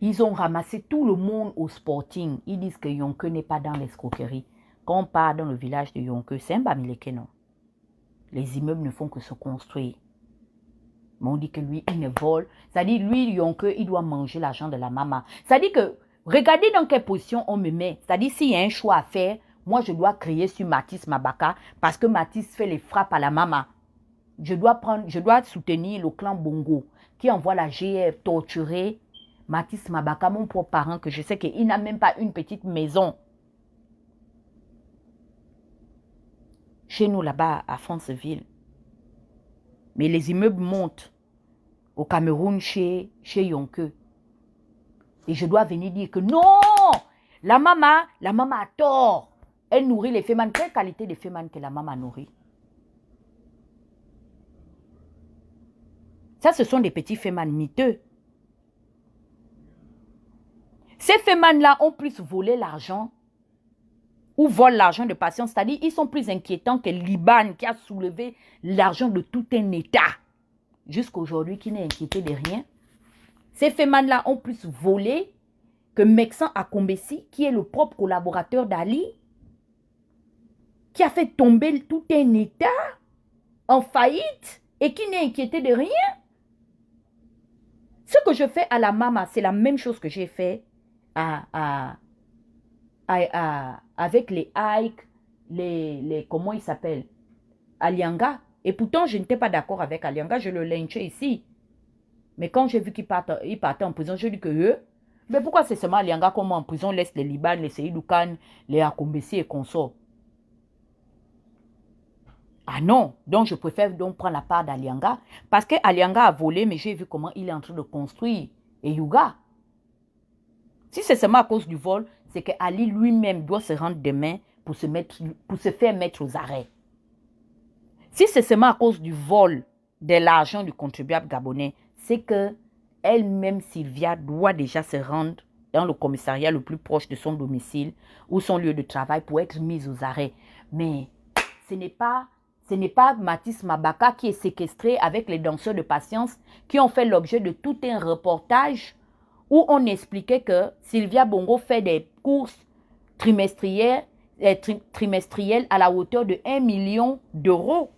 ils ont ramassé tout le monde au Sporting. Ils disent que Yonke n'est pas dans l'escroquerie. Quand on part dans le village de Yonke, c'est un Bamileke, non? Les immeubles ne font que se construire. Mais on dit que lui, il ne vole. C'est-à-dire, lui, Yonke, il doit manger l'argent de la maman. C'est-à-dire que, regardez dans quelle position on me met. C'est-à-dire, s'il y a un choix à faire, moi, je dois crier sur Mathis Mabaka parce que Mathis fait les frappes à la maman. Je dois soutenir le clan Bongo qui envoie la GF torturer Mathis Mabaka, mon propre parent, que je sais qu'il n'a même pas une petite maison. Chez nous, là-bas, à Franceville. Mais les immeubles montent au Cameroun chez Yonke. Et je dois venir dire que non, la maman a tort. Elle nourrit les fémanes. Quelle qualité de fémanes que la maman nourrit? Ça, ce sont des petits fémanes miteux. Ces fémanes-là ont plus volé l'argent ou volent l'argent de patience. C'est-à-dire, ils sont plus inquiétants que Liban qui a soulevé l'argent de tout un État. Jusqu'aujourd'hui, qui n'est inquiété de rien. Ces fémanes-là ont plus volé que Mexan Akombesi, qui est le propre collaborateur d'Ali, qui a fait tomber tout un État en faillite et qui n'est inquiété de rien. Ce que je fais à la maman, c'est la même chose que j'ai fait avec les Ike, comment il s'appelle, Alianga. Et pourtant, je n'étais pas d'accord avec Alianga, je le lynchais ici. Mais quand j'ai vu qu'il partait en prison, je dis que eux, mais pourquoi c'est seulement Alianga comme en prison laisse les Liban, les Seydou Khan, les Akombesi et consorts? Ah non, donc je préfère donc prendre la part d'Alianga. Parce que Alianga a volé, mais j'ai vu comment il est en train de construire et Yuga. Si c'est seulement à cause du vol, c'est que Ali lui-même doit se rendre demain pour se faire mettre aux arrêts. Si c'est seulement à cause du vol de l'argent du contribuable gabonais, c'est que elle-même, Sylvia, doit déjà se rendre dans le commissariat le plus proche de son domicile ou son lieu de travail pour être mise aux arrêts. Mais ce n'est pas Mathis Mabaka qui est séquestré avec les danseurs de patience qui ont fait l'objet de tout un reportage où on expliquait que Sylvia Bongo fait des courses trimestrielles à la hauteur de 1 million d'euros.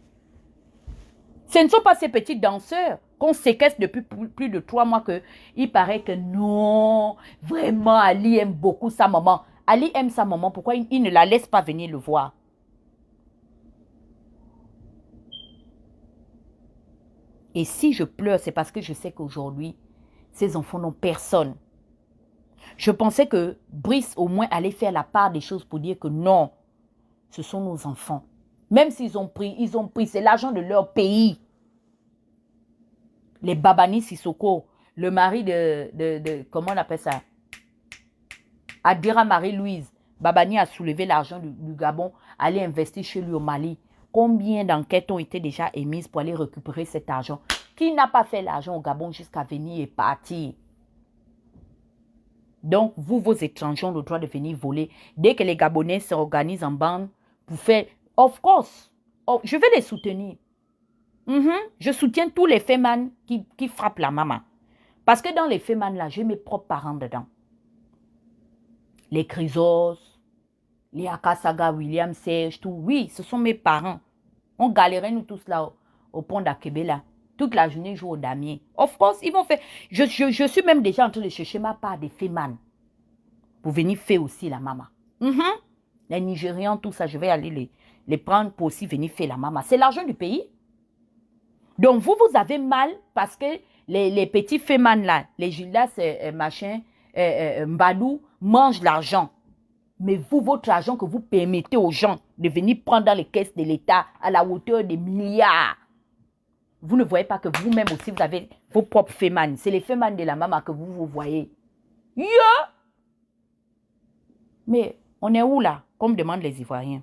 Ce ne sont pas ces petits danseurs qu'on séquestre depuis plus de 3 mois qu'il paraît que non, vraiment, Ali aime beaucoup sa maman. Ali aime sa maman, pourquoi il ne la laisse pas venir le voir? Et si je pleure, c'est parce que je sais qu'aujourd'hui, ces enfants n'ont personne. Je pensais que Brice, au moins, allait faire la part des choses pour dire que non, ce sont nos enfants. Même s'ils ont pris, c'est l'argent de leur pays. Les Babani Sissoko, le mari comment on appelle ça? Adira Marie-Louise. Babani a soulevé l'argent du Gabon, aller investir chez lui au Mali. Combien d'enquêtes ont été déjà émises pour aller récupérer cet argent? Qui n'a pas fait l'argent au Gabon jusqu'à venir et partir? Donc, vous, vos étrangers ont le droit de venir voler. Dès que les Gabonais s'organisent en bande pour faire... Of course, je vais les soutenir. Je soutiens tous les fémans qui frappent la maman. Parce que dans les fémans là, j'ai mes propres parents dedans. Les Chrysos, les Akasaga, William Serge, tout. Oui, ce sont mes parents. On galérait nous tous là au pont d'Akebela. Toute la journée, je joue au damier. Of course, ils vont faire... Je suis même déjà en train de chercher ma part des fémans. Pour venir faire aussi la maman. Les Nigérians, tout ça, je vais aller les prendre pour aussi venir faire la maman. C'est l'argent du pays. Donc, vous avez mal parce que les petits fémans là, les Gildas, machin, Mbadou, mangent l'argent. Mais vous, votre argent que vous permettez aux gens de venir prendre dans les caisses de l'État à la hauteur des milliards, vous ne voyez pas que vous-même aussi, vous avez vos propres fémans. C'est les fémans de la maman que vous voyez. Yeah! Mais on est où là? Comme demandent les Ivoiriens.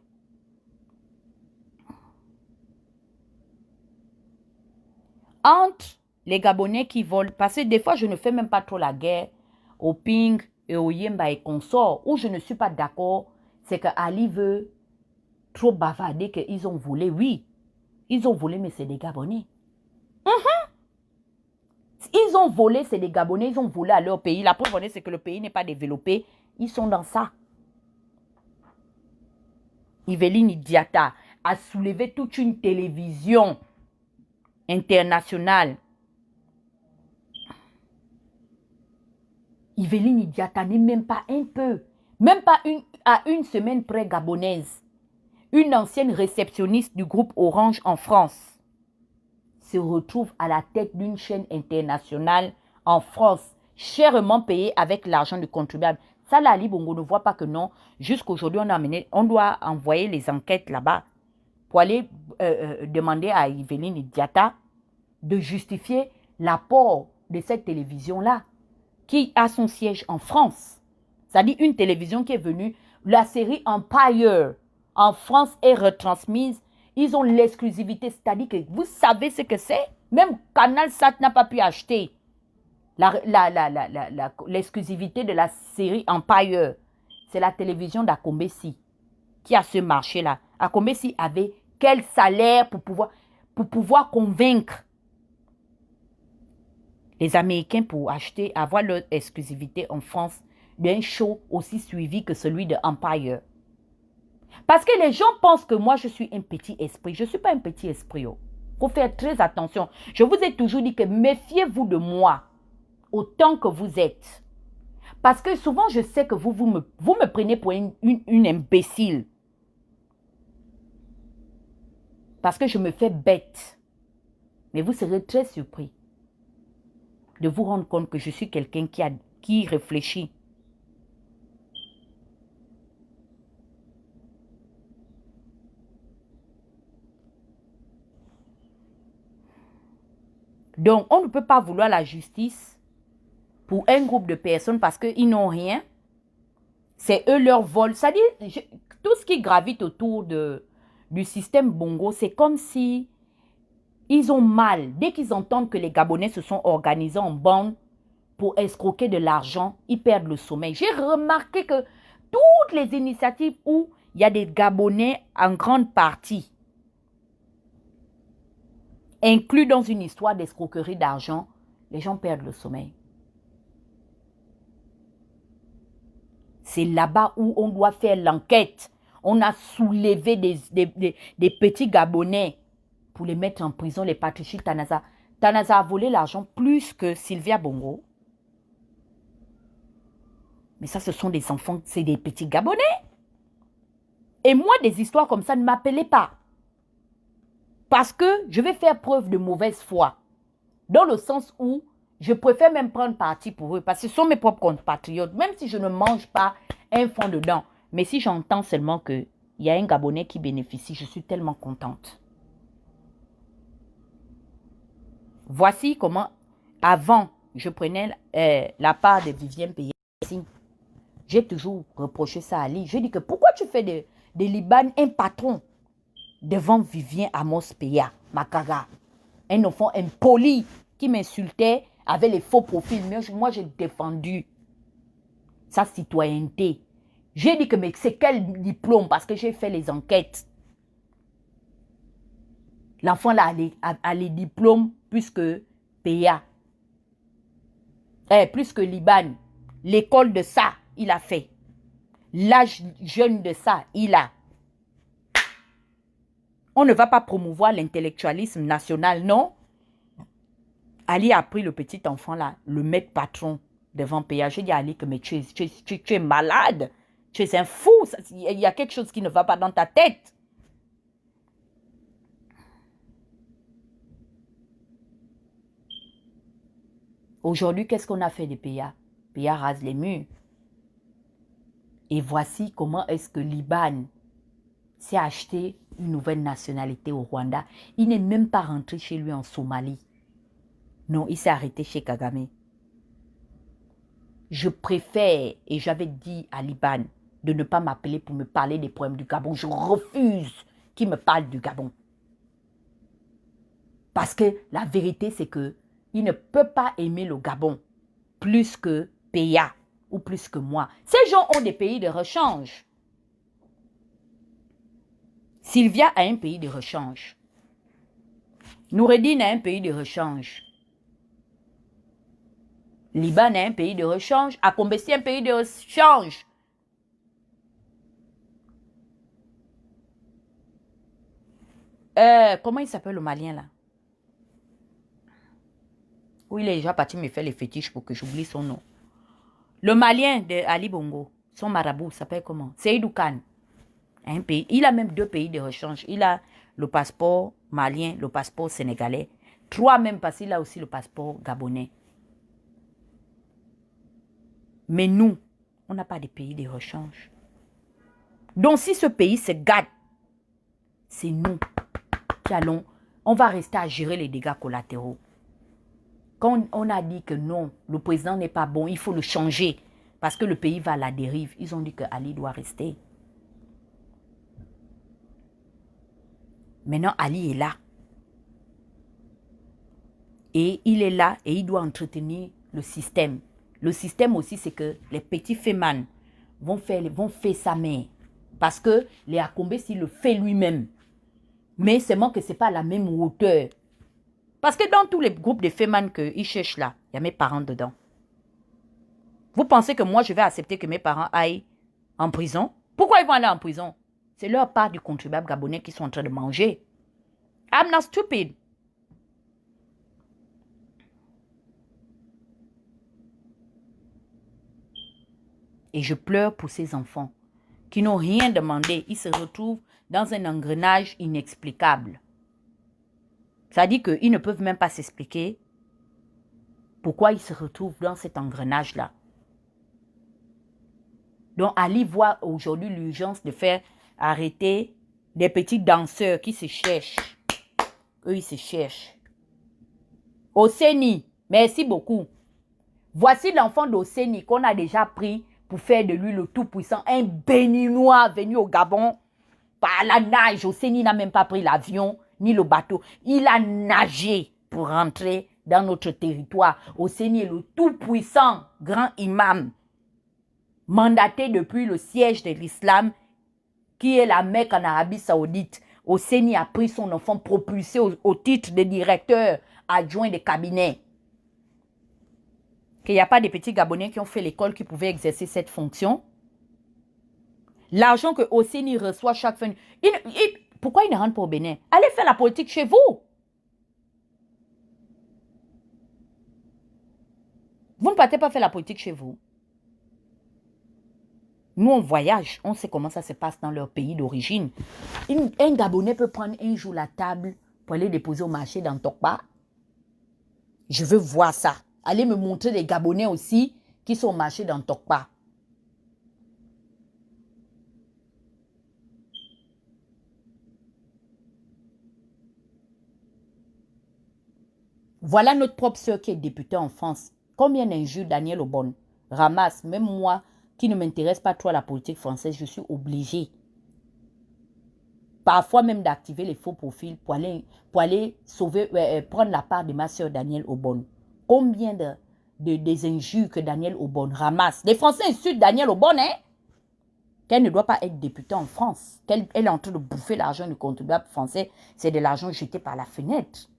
Entre les Gabonais qui volent, parce que des fois, je ne fais même pas trop la guerre au Ping et au Yemba et consorts, où je ne suis pas d'accord, c'est que Ali veut trop bavarder qu'ils ont volé. Oui, ils ont volé, mais c'est des Gabonais. Ils ont volé, c'est des Gabonais, ils ont volé à leur pays. La preuve, c'est que le pays n'est pas développé. Ils sont dans ça. Yveline Diata a soulevé toute une télévision internationale. Yveline Diata n'est même pas un peu, même pas à une semaine près gabonaise. Une ancienne réceptionniste du groupe Orange en France se retrouve à la tête d'une chaîne internationale en France, chèrement payée avec l'argent du contribuable. Ça, là, Ali Bongo ne voit pas que non. Jusqu'aujourd'hui, on doit envoyer les enquêtes là-bas pour aller demander à Yveline Diata de justifier l'apport de cette télévision-là qui a son siège en France. C'est-à-dire une télévision qui est venue, la série Empire en France est retransmise. Ils ont l'exclusivité, c'est-à-dire que vous savez ce que c'est. Même Canal Sat n'a pas pu acheter l'exclusivité de la série Empire. C'est la télévision d'Akombesi qui a ce marché-là. Akombesi avait quel salaire pour pouvoir convaincre les Américains pour avoir leur exclusivité en France d'un show aussi suivi que celui de Empire. Parce que les gens pensent que moi, je suis un petit esprit. Je ne suis pas un petit esprit. Il faut faire très attention. Je vous ai toujours dit que méfiez-vous de moi autant que vous êtes. Parce que souvent, je sais que vous me prenez pour une imbécile. Parce que je me fais bête. Mais vous serez très surpris de vous rendre compte que je suis quelqu'un qui réfléchit. Donc, on ne peut pas vouloir la justice pour un groupe de personnes parce qu'ils n'ont rien. C'est eux leur vol. C'est-à-dire, tout ce qui gravite autour du système Bongo, c'est comme si ils ont mal. Dès qu'ils entendent que les Gabonais se sont organisés en bande pour escroquer de l'argent, ils perdent le sommeil. J'ai remarqué que toutes les initiatives où il y a des Gabonais en grande partie inclus dans une histoire d'escroquerie d'argent, les gens perdent le sommeil. C'est là-bas où on doit faire l'enquête. On a soulevé des petits Gabonais pour les mettre en prison, les Patricia Tanaza. Tanaza a volé l'argent plus que Sylvia Bongo. Mais ça, ce sont des enfants, c'est des petits Gabonais. Et moi, des histoires comme ça, ne m'appelez pas. Parce que je vais faire preuve de mauvaise foi. Dans le sens où je préfère même prendre parti pour eux. Parce que ce sont mes propres compatriotes. Même si je ne mange pas un fond dedans. Mais si j'entends seulement qu'il y a un Gabonais qui bénéficie, je suis tellement contente. Voici comment, avant, je prenais la part de Viviane Payet. J'ai toujours reproché ça à Ali. Je dis que pourquoi tu fais de Liban un patron devant Vivien Amos Peya, Makaga, un enfant impoli qui m'insultait avec les faux profils. Mais moi, j'ai défendu sa citoyenneté. J'ai dit que mais c'est quel diplôme parce que j'ai fait les enquêtes. L'enfant là a les diplômes plus que Peya. Plus que Liban. L'école de ça, il a fait. L'âge jeune de ça, il a. On ne va pas promouvoir l'intellectualisme national, non? Ali a pris le petit enfant là, le mettre patron devant Péa. J'ai dit à Ali que mais tu es malade. Tu es un fou. Il y a quelque chose qui ne va pas dans ta tête. Aujourd'hui, qu'est-ce qu'on a fait de Péa? Péa rase les murs. Et voici comment est-ce que Liban s'est acheté une nouvelle nationalité au Rwanda. Il n'est même pas rentré chez lui en Somalie. Non, il s'est arrêté chez Kagame. Je préfère, et j'avais dit à Liban, de ne pas m'appeler pour me parler des problèmes du Gabon. Je refuse qu'il me parle du Gabon. Parce que la vérité, c'est que il ne peut pas aimer le Gabon plus que Péa ou plus que moi. Ces gens ont des pays de rechange. Sylvia a un pays de rechange. Noureddine a un pays de rechange. Liban a un pays de rechange. Akombesi a un pays de rechange. Comment il s'appelle le Malien là? Oui, il est déjà parti me faire les fétiches pour que j'oublie son nom. Le Malien de Ali Bongo, son marabout s'appelle comment? Seydou Khan. Un pays. Il a même 2 pays de rechange. Il a le passeport malien, le passeport sénégalais. 3 même parce qu'il a aussi le passeport gabonais. Mais nous, on n'a pas de pays de rechange. Donc si ce pays se gâte, c'est nous qui allons, on va rester à gérer les dégâts collatéraux. Quand on a dit que non, le président n'est pas bon, il faut le changer parce que le pays va à la dérive, ils ont dit que Ali doit rester. Maintenant, Ali est là. Et il est là et il doit entretenir le système. Le système aussi, c'est que les petits fémans vont faire sa main. Parce que les Akombé, s'il le fait lui-même. Mais seulement que ce n'est pas à la même hauteur. Parce que dans tous les groupes de fémans qu'ils cherchent là, il y a mes parents dedans. Vous pensez que moi, je vais accepter que mes parents aillent en prison? Pourquoi ils vont aller en prison? C'est leur part du contribuable gabonais qu'ils sont en train de manger. I'm not stupid. Et je pleure pour ces enfants qui n'ont rien demandé. Ils se retrouvent dans un engrenage inexplicable. Ça dit qu'ils ne peuvent même pas s'expliquer pourquoi ils se retrouvent dans cet engrenage-là. Donc Ali voit aujourd'hui l'urgence de faire arrêter des petits danseurs qui se cherchent. Eux, ils se cherchent. Oseni, merci beaucoup. Voici l'enfant d'Oseni qu'on a déjà pris pour faire de lui le tout-puissant. Un Béninois venu au Gabon par la nage. Oseni n'a même pas pris l'avion ni le bateau. Il a nagé pour rentrer dans notre territoire. Oseni est le tout-puissant grand imam mandaté depuis le siège de l'islam qui est la Mecque en Arabie Saoudite. Oseni a pris son enfant propulsé au titre de directeur adjoint de cabinet. Qu'il n'y a pas de petits Gabonais qui ont fait l'école qui pouvaient exercer cette fonction. L'argent que Oseni reçoit chaque fin... pourquoi il ne rentre pas au Bénin? Allez faire la politique chez vous. Vous ne partez pas faire la politique chez vous. Nous, on voyage. On sait comment ça se passe dans leur pays d'origine. Un Gabonais peut prendre un jour la table pour aller déposer au marché dans Tokpa. Je veux voir ça. Allez me montrer des Gabonais aussi qui sont au marché dans Tokpa. Voilà notre propre sœur qui est députée en France. Combien d'injures Daniel Aubonne ramasse? Même moi, qui ne m'intéresse pas trop à la politique française, je suis obligée. Parfois même d'activer les faux profils pour aller sauver, prendre la part de ma sœur Daniel Aubonne. Combien des injures que Daniel Aubonne ramasse? Les Français insultent Daniel Aubonne, hein? Qu'elle ne doit pas être députée en France. Qu'elle est en train de bouffer l'argent du contribuable français. C'est de l'argent jeté par la fenêtre.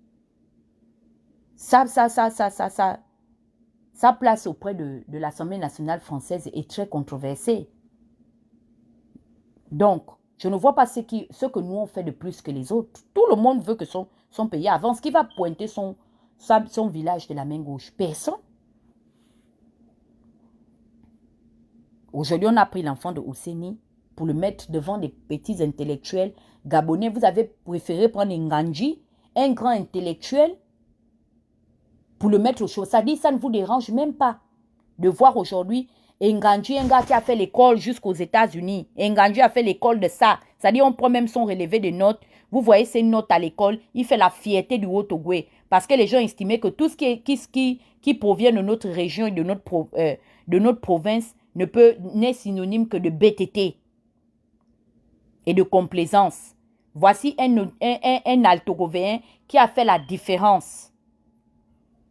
Sa place auprès de l'Assemblée nationale française est très controversée. Donc, je ne vois pas ce que nous on fait de plus que les autres. Tout le monde veut que son pays avance. Qui va pointer son village de la main gauche? Personne. Aujourd'hui, on a pris l'enfant de Ouseni pour le mettre devant des petits intellectuels gabonais. Vous avez préféré prendre Nganji, un grand intellectuel, pour le mettre au chaud. Ça dit, ça ne vous dérange même pas de voir aujourd'hui Nganji, un gars qui a fait l'école jusqu'aux États-Unis. Nganji a fait l'école de ça. Ça dit, on prend même son relevé de notes. Vous voyez ses notes à l'école. Il fait la fierté du Haut-Ogooué. Parce que les gens estimaient que tout ce qui provient de notre région et de notre province n'est synonyme que de BTT et de complaisance. Voici un Altogovéen qui a fait la différence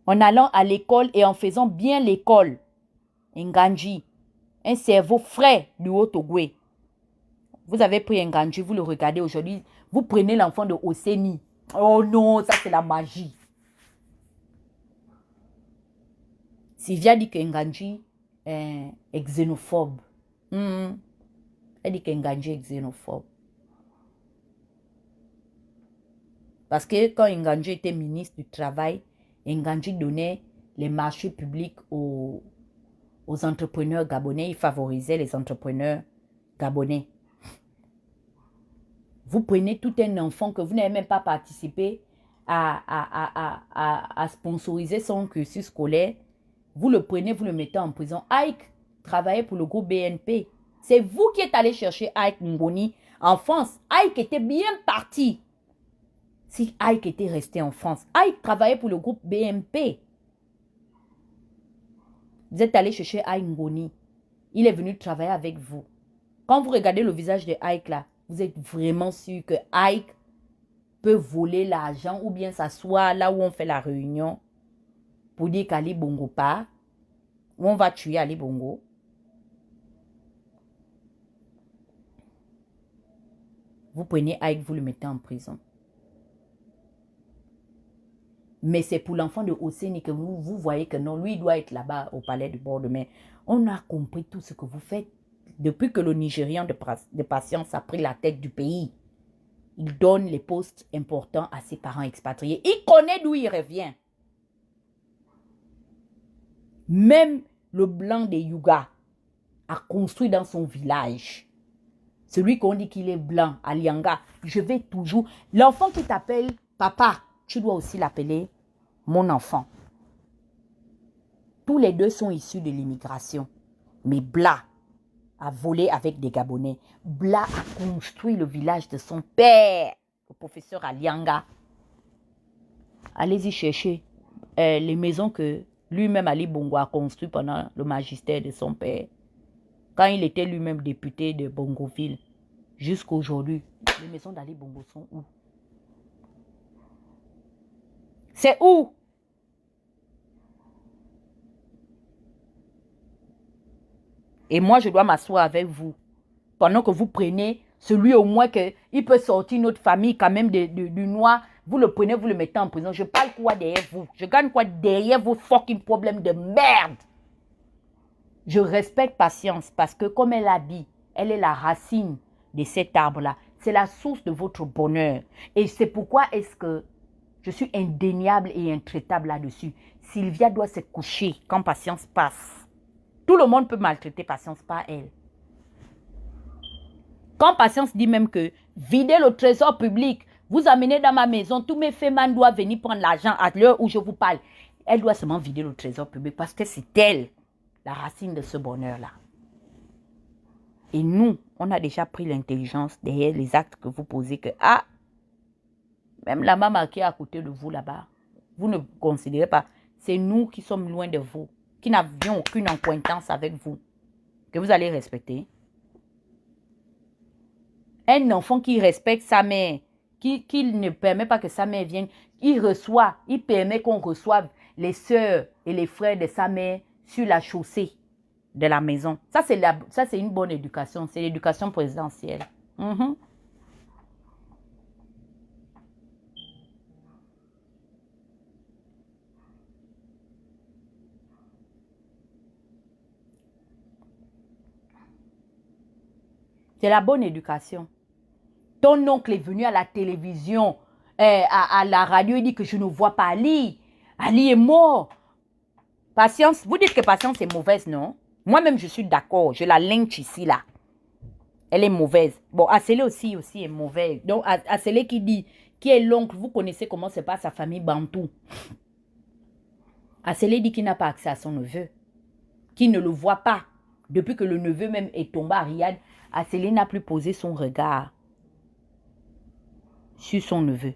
en allant à l'école et en faisant bien l'école. Nganji, un cerveau frais du Haut-Ogooué. Vous avez pris Nganji, vous le regardez aujourd'hui, vous prenez l'enfant de Ouseni. Oh non, ça c'est la magie. Sylvia dit que Nganji est xénophobe. Elle dit que Nganji est xénophobe. Parce que quand Nganji était ministre du Travail, Nganji donnait les marchés publics aux entrepreneurs gabonais. Il favorisait les entrepreneurs gabonais. Vous prenez tout un enfant que vous n'avez même pas participé à sponsoriser son cursus scolaire. Vous le prenez, vous le mettez en prison. Ike travaillait pour le groupe BNP. C'est vous qui êtes allé chercher Ike Ngoni en France. Ike était bien parti. Si Ike était resté en France, Ike travaillait pour le groupe BNP. Vous êtes allé chercher Ike Ngoni. Il est venu travailler avec vous. Quand vous regardez le visage de Ike là, vous êtes vraiment sûr que Ike peut voler l'argent ou bien s'asseoir là où on fait la réunion pour dire qu'Ali Bongo part, où on va tuer Ali Bongo. Vous prenez Ike, vous le mettez en prison. Mais c'est pour l'enfant de Ouseni que vous voyez que non, lui, il doit être là-bas au palais du bord de mer. On a compris tout ce que vous faites depuis que le Nigérian de patience a pris la tête du pays. Il donne les postes importants à ses parents expatriés. Il connaît d'où il revient. Même le blanc des Yuga a construit dans son village. Celui qu'on dit qu'il est blanc, à Lianga, je vais toujours... L'enfant qui t'appelle papa, tu dois aussi l'appeler mon enfant. Tous les deux sont issus de l'immigration. Mais Bla a volé avec des Gabonais. Bla a construit le village de son père, le professeur Alianga. Allez-y chercher les maisons que lui-même Ali Bongo a construites pendant le magistère de son père. Quand il était lui-même député de Bongoville. Jusqu'à aujourd'hui, les maisons d'Ali Bongo sont où? C'est où? Et moi, je dois m'asseoir avec vous. Pendant que vous prenez celui au moins qu'il peut sortir notre famille quand même du noir. Vous le prenez, vous le mettez en prison. Je parle quoi derrière vous? Je gagne quoi derrière vos fucking problèmes de merde? Je respecte Patience parce que comme elle a dit, elle est la racine de cet arbre-là. C'est la source de votre bonheur. Et c'est pourquoi est-ce que je suis indéniable et intraitable là-dessus. Sylvia doit se coucher quand Patience passe. Tout le monde peut maltraiter Patience, pas elle. Quand Patience dit même que videz le trésor public, vous amenez dans ma maison, tous mes fémans doivent venir prendre l'argent à l'heure où je vous parle. Elle doit seulement vider le trésor public parce que c'est elle, la racine de ce bonheur-là. Et nous, on a déjà pris l'intelligence derrière les actes que vous posez que, même la maman qui est à côté de vous là-bas, vous ne considérez pas. C'est nous qui sommes loin de vous, qui n'avions aucune acquaintance avec vous, que vous allez respecter. Un enfant qui respecte sa mère, qui ne permet pas que sa mère vienne, il permet qu'on reçoive les sœurs et les frères de sa mère sur la chaussée de la maison. Ça, c'est une bonne éducation. C'est l'éducation présidentielle. C'est la bonne éducation. Ton oncle est venu à la télévision, à la radio, il dit que je ne vois pas Ali. Ali est mort. Patience, vous dites que Patience est mauvaise, non? Moi-même, je suis d'accord. Je la lynche ici, là. Elle est mauvaise. Bon, Asselé aussi est mauvaise. Donc, Asselé qui est l'oncle, vous connaissez comment se passe sa famille Bantou. Asselé dit qu'il n'a pas accès à son neveu. Qu'il ne le voit pas. Depuis que le neveu même est tombé à Riyad, Asselé n'a plus posé son regard sur son neveu.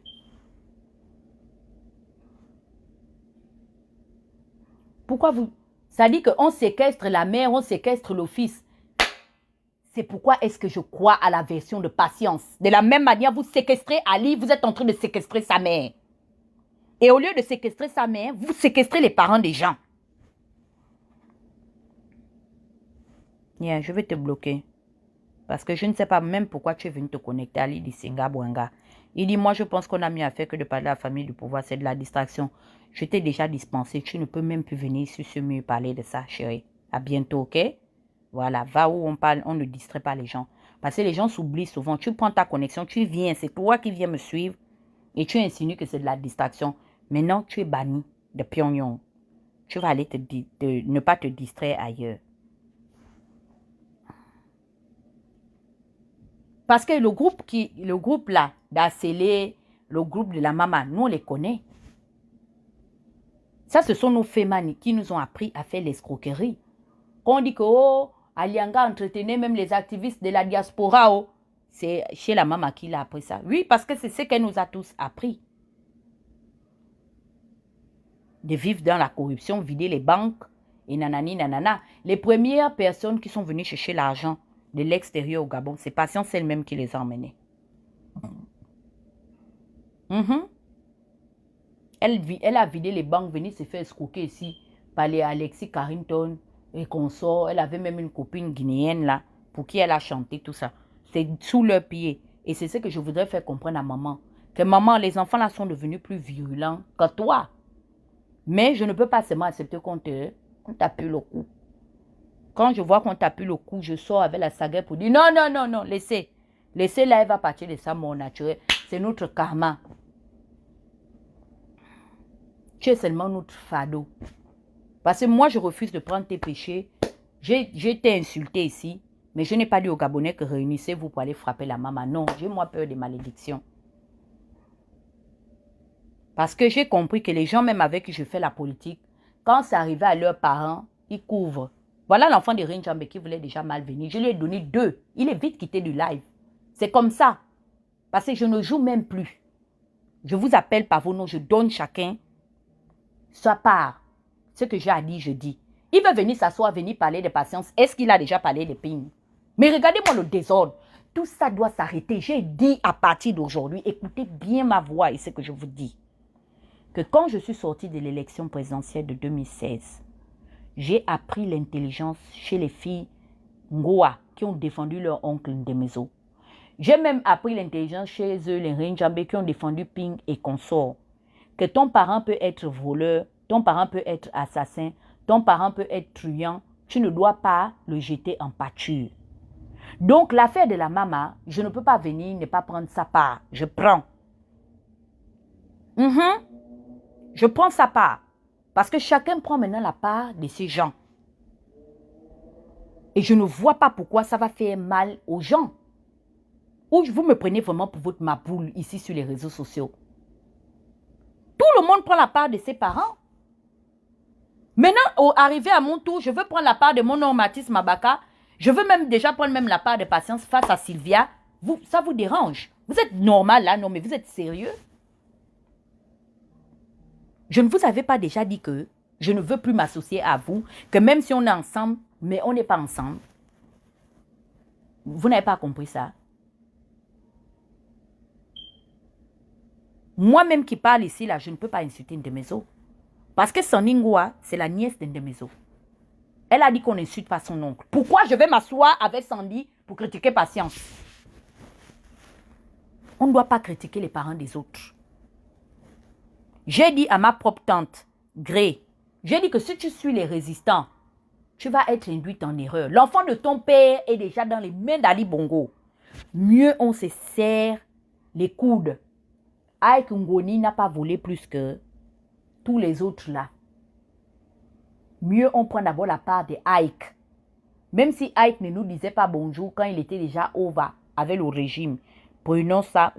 Pourquoi vous... Ça dit qu'on séquestre la mère, on séquestre le fils. C'est pourquoi est-ce que je crois à la version de Patience. De la même manière, vous séquestrez Ali, vous êtes en train de séquestrer sa mère. Et au lieu de séquestrer sa mère, vous séquestrez les parents des gens. Yeah, je vais te bloquer. Parce que je ne sais pas même pourquoi tu es venu te connecter à Ali dit Singa Bouanga. Il dit, moi je pense qu'on a mieux à faire que de parler à la famille du pouvoir, c'est de la distraction. Je t'ai déjà dispensé, tu ne peux même plus venir sur ce mur parler de ça, chérie. À bientôt, ok? Voilà, va où on parle, on ne distrait pas les gens. Parce que les gens s'oublient souvent. Tu prends ta connexion, tu viens, c'est toi qui viens me suivre et tu insinues que c'est de la distraction. Maintenant, tu es banni de Pyongyang. Tu vas aller ne pas te distraire ailleurs. Parce que le groupe là, d'Asselé, le groupe de la maman, nous on les connaît. Ça, ce sont nos fémani qui nous ont appris à faire l'escroquerie. Quand on dit que, oh, Alianga entretenait même les activistes de la diaspora, oh, c'est chez la maman qui l'a appris ça. Oui, parce que c'est ce qu'elle nous a tous appris. De vivre dans la corruption, vider les banques, et nanani, nanana. Les premières personnes qui sont venues chercher l'argent de l'extérieur au Gabon, c'est Patience elle-même qui les a emmenés. Elle a vidé les banques, venue se faire escroquer ici par les Alexis Carrington et consorts. Elle avait même une copine guinéenne là, pour qui elle a chanté tout ça. C'est sous leurs pieds. Et c'est ce que je voudrais faire comprendre à maman. Que maman, les enfants là sont devenus plus virulents que toi. Mais je ne peux pas seulement accepter qu'on t'appuie le cou. Quand je vois qu'on t'appuie le cou, je sors avec la saga pour dire non, non, non, non, laissez. Laissez là, elle va partir de sa mort naturelle. C'est notre karma. Tu es seulement notre fardeau. Parce que moi, je refuse de prendre tes péchés. J'ai été insulté ici, mais je n'ai pas dit aux Gabonais que réunissez-vous pour aller frapper la maman. Non, j'ai moi peur des malédictions. Parce que j'ai compris que les gens, même avec qui je fais la politique, quand c'est arrivé à leurs parents, ils couvrent. Voilà l'enfant de Rinjambe qui voulait déjà mal venir. Je lui ai donné 2. Il est vite quitté du live. C'est comme ça. Parce que je ne joue même plus. Je vous appelle par vos noms. Je donne chacun sa part. Ce que j'ai à dire, je dis. Il veut venir s'asseoir, venir parler de patience. Est-ce qu'il a déjà parlé de ping? Mais regardez-moi le désordre. Tout ça doit s'arrêter. J'ai dit à partir d'aujourd'hui, écoutez bien ma voix et ce que je vous dis. Que quand je suis sortie de l'élection présidentielle de 2016, j'ai appris l'intelligence chez les filles Ngoa qui ont défendu leur oncle Ndemezo. J'ai même appris l'intelligence chez eux, les Rinjambe qui ont défendu Ping et consorts. Que ton parent peut être voleur, ton parent peut être assassin, ton parent peut être truand, tu ne dois pas le jeter en pâture. Donc l'affaire de la maman, je ne peux pas venir ne pas prendre sa part. Je prends. Je prends sa part. Parce que chacun prend maintenant la part de ces gens. Et je ne vois pas pourquoi ça va faire mal aux gens. Ou vous me prenez vraiment pour votre maboule ici sur les réseaux sociaux. Tout le monde prend la part de ses parents. Maintenant, arrivé à mon tour, je veux prendre la part de mon nom Mathis Mabaka. Je veux même déjà prendre même la part de patience face à Sylvia. Ça vous dérange? Vous êtes normal là? Non, mais vous êtes sérieux? Je ne vous avais pas déjà dit que je ne veux plus m'associer à vous, que même si on est ensemble, mais on n'est pas ensemble. Vous n'avez pas compris ça? Moi-même qui parle ici, là, je ne peux pas insulter Ndemezo. Parce que Sandingwa, c'est la nièce de Ndemezo. Elle a dit qu'on n'insulte pas son oncle. Pourquoi je vais m'asseoir avec Sandy pour critiquer Patience? On ne doit pas critiquer les parents des autres. J'ai dit à ma propre tante, Gré, j'ai dit que si tu suis les résistants, tu vas être induite en erreur. L'enfant de ton père est déjà dans les mains d'Ali Bongo. Mieux on se serre les coudes. Ike Ngoni n'a pas volé plus que tous les autres là. Mieux on prend d'abord la part de Ike. Même si Ike ne nous disait pas bonjour quand il était déjà over avec le régime, prenons sa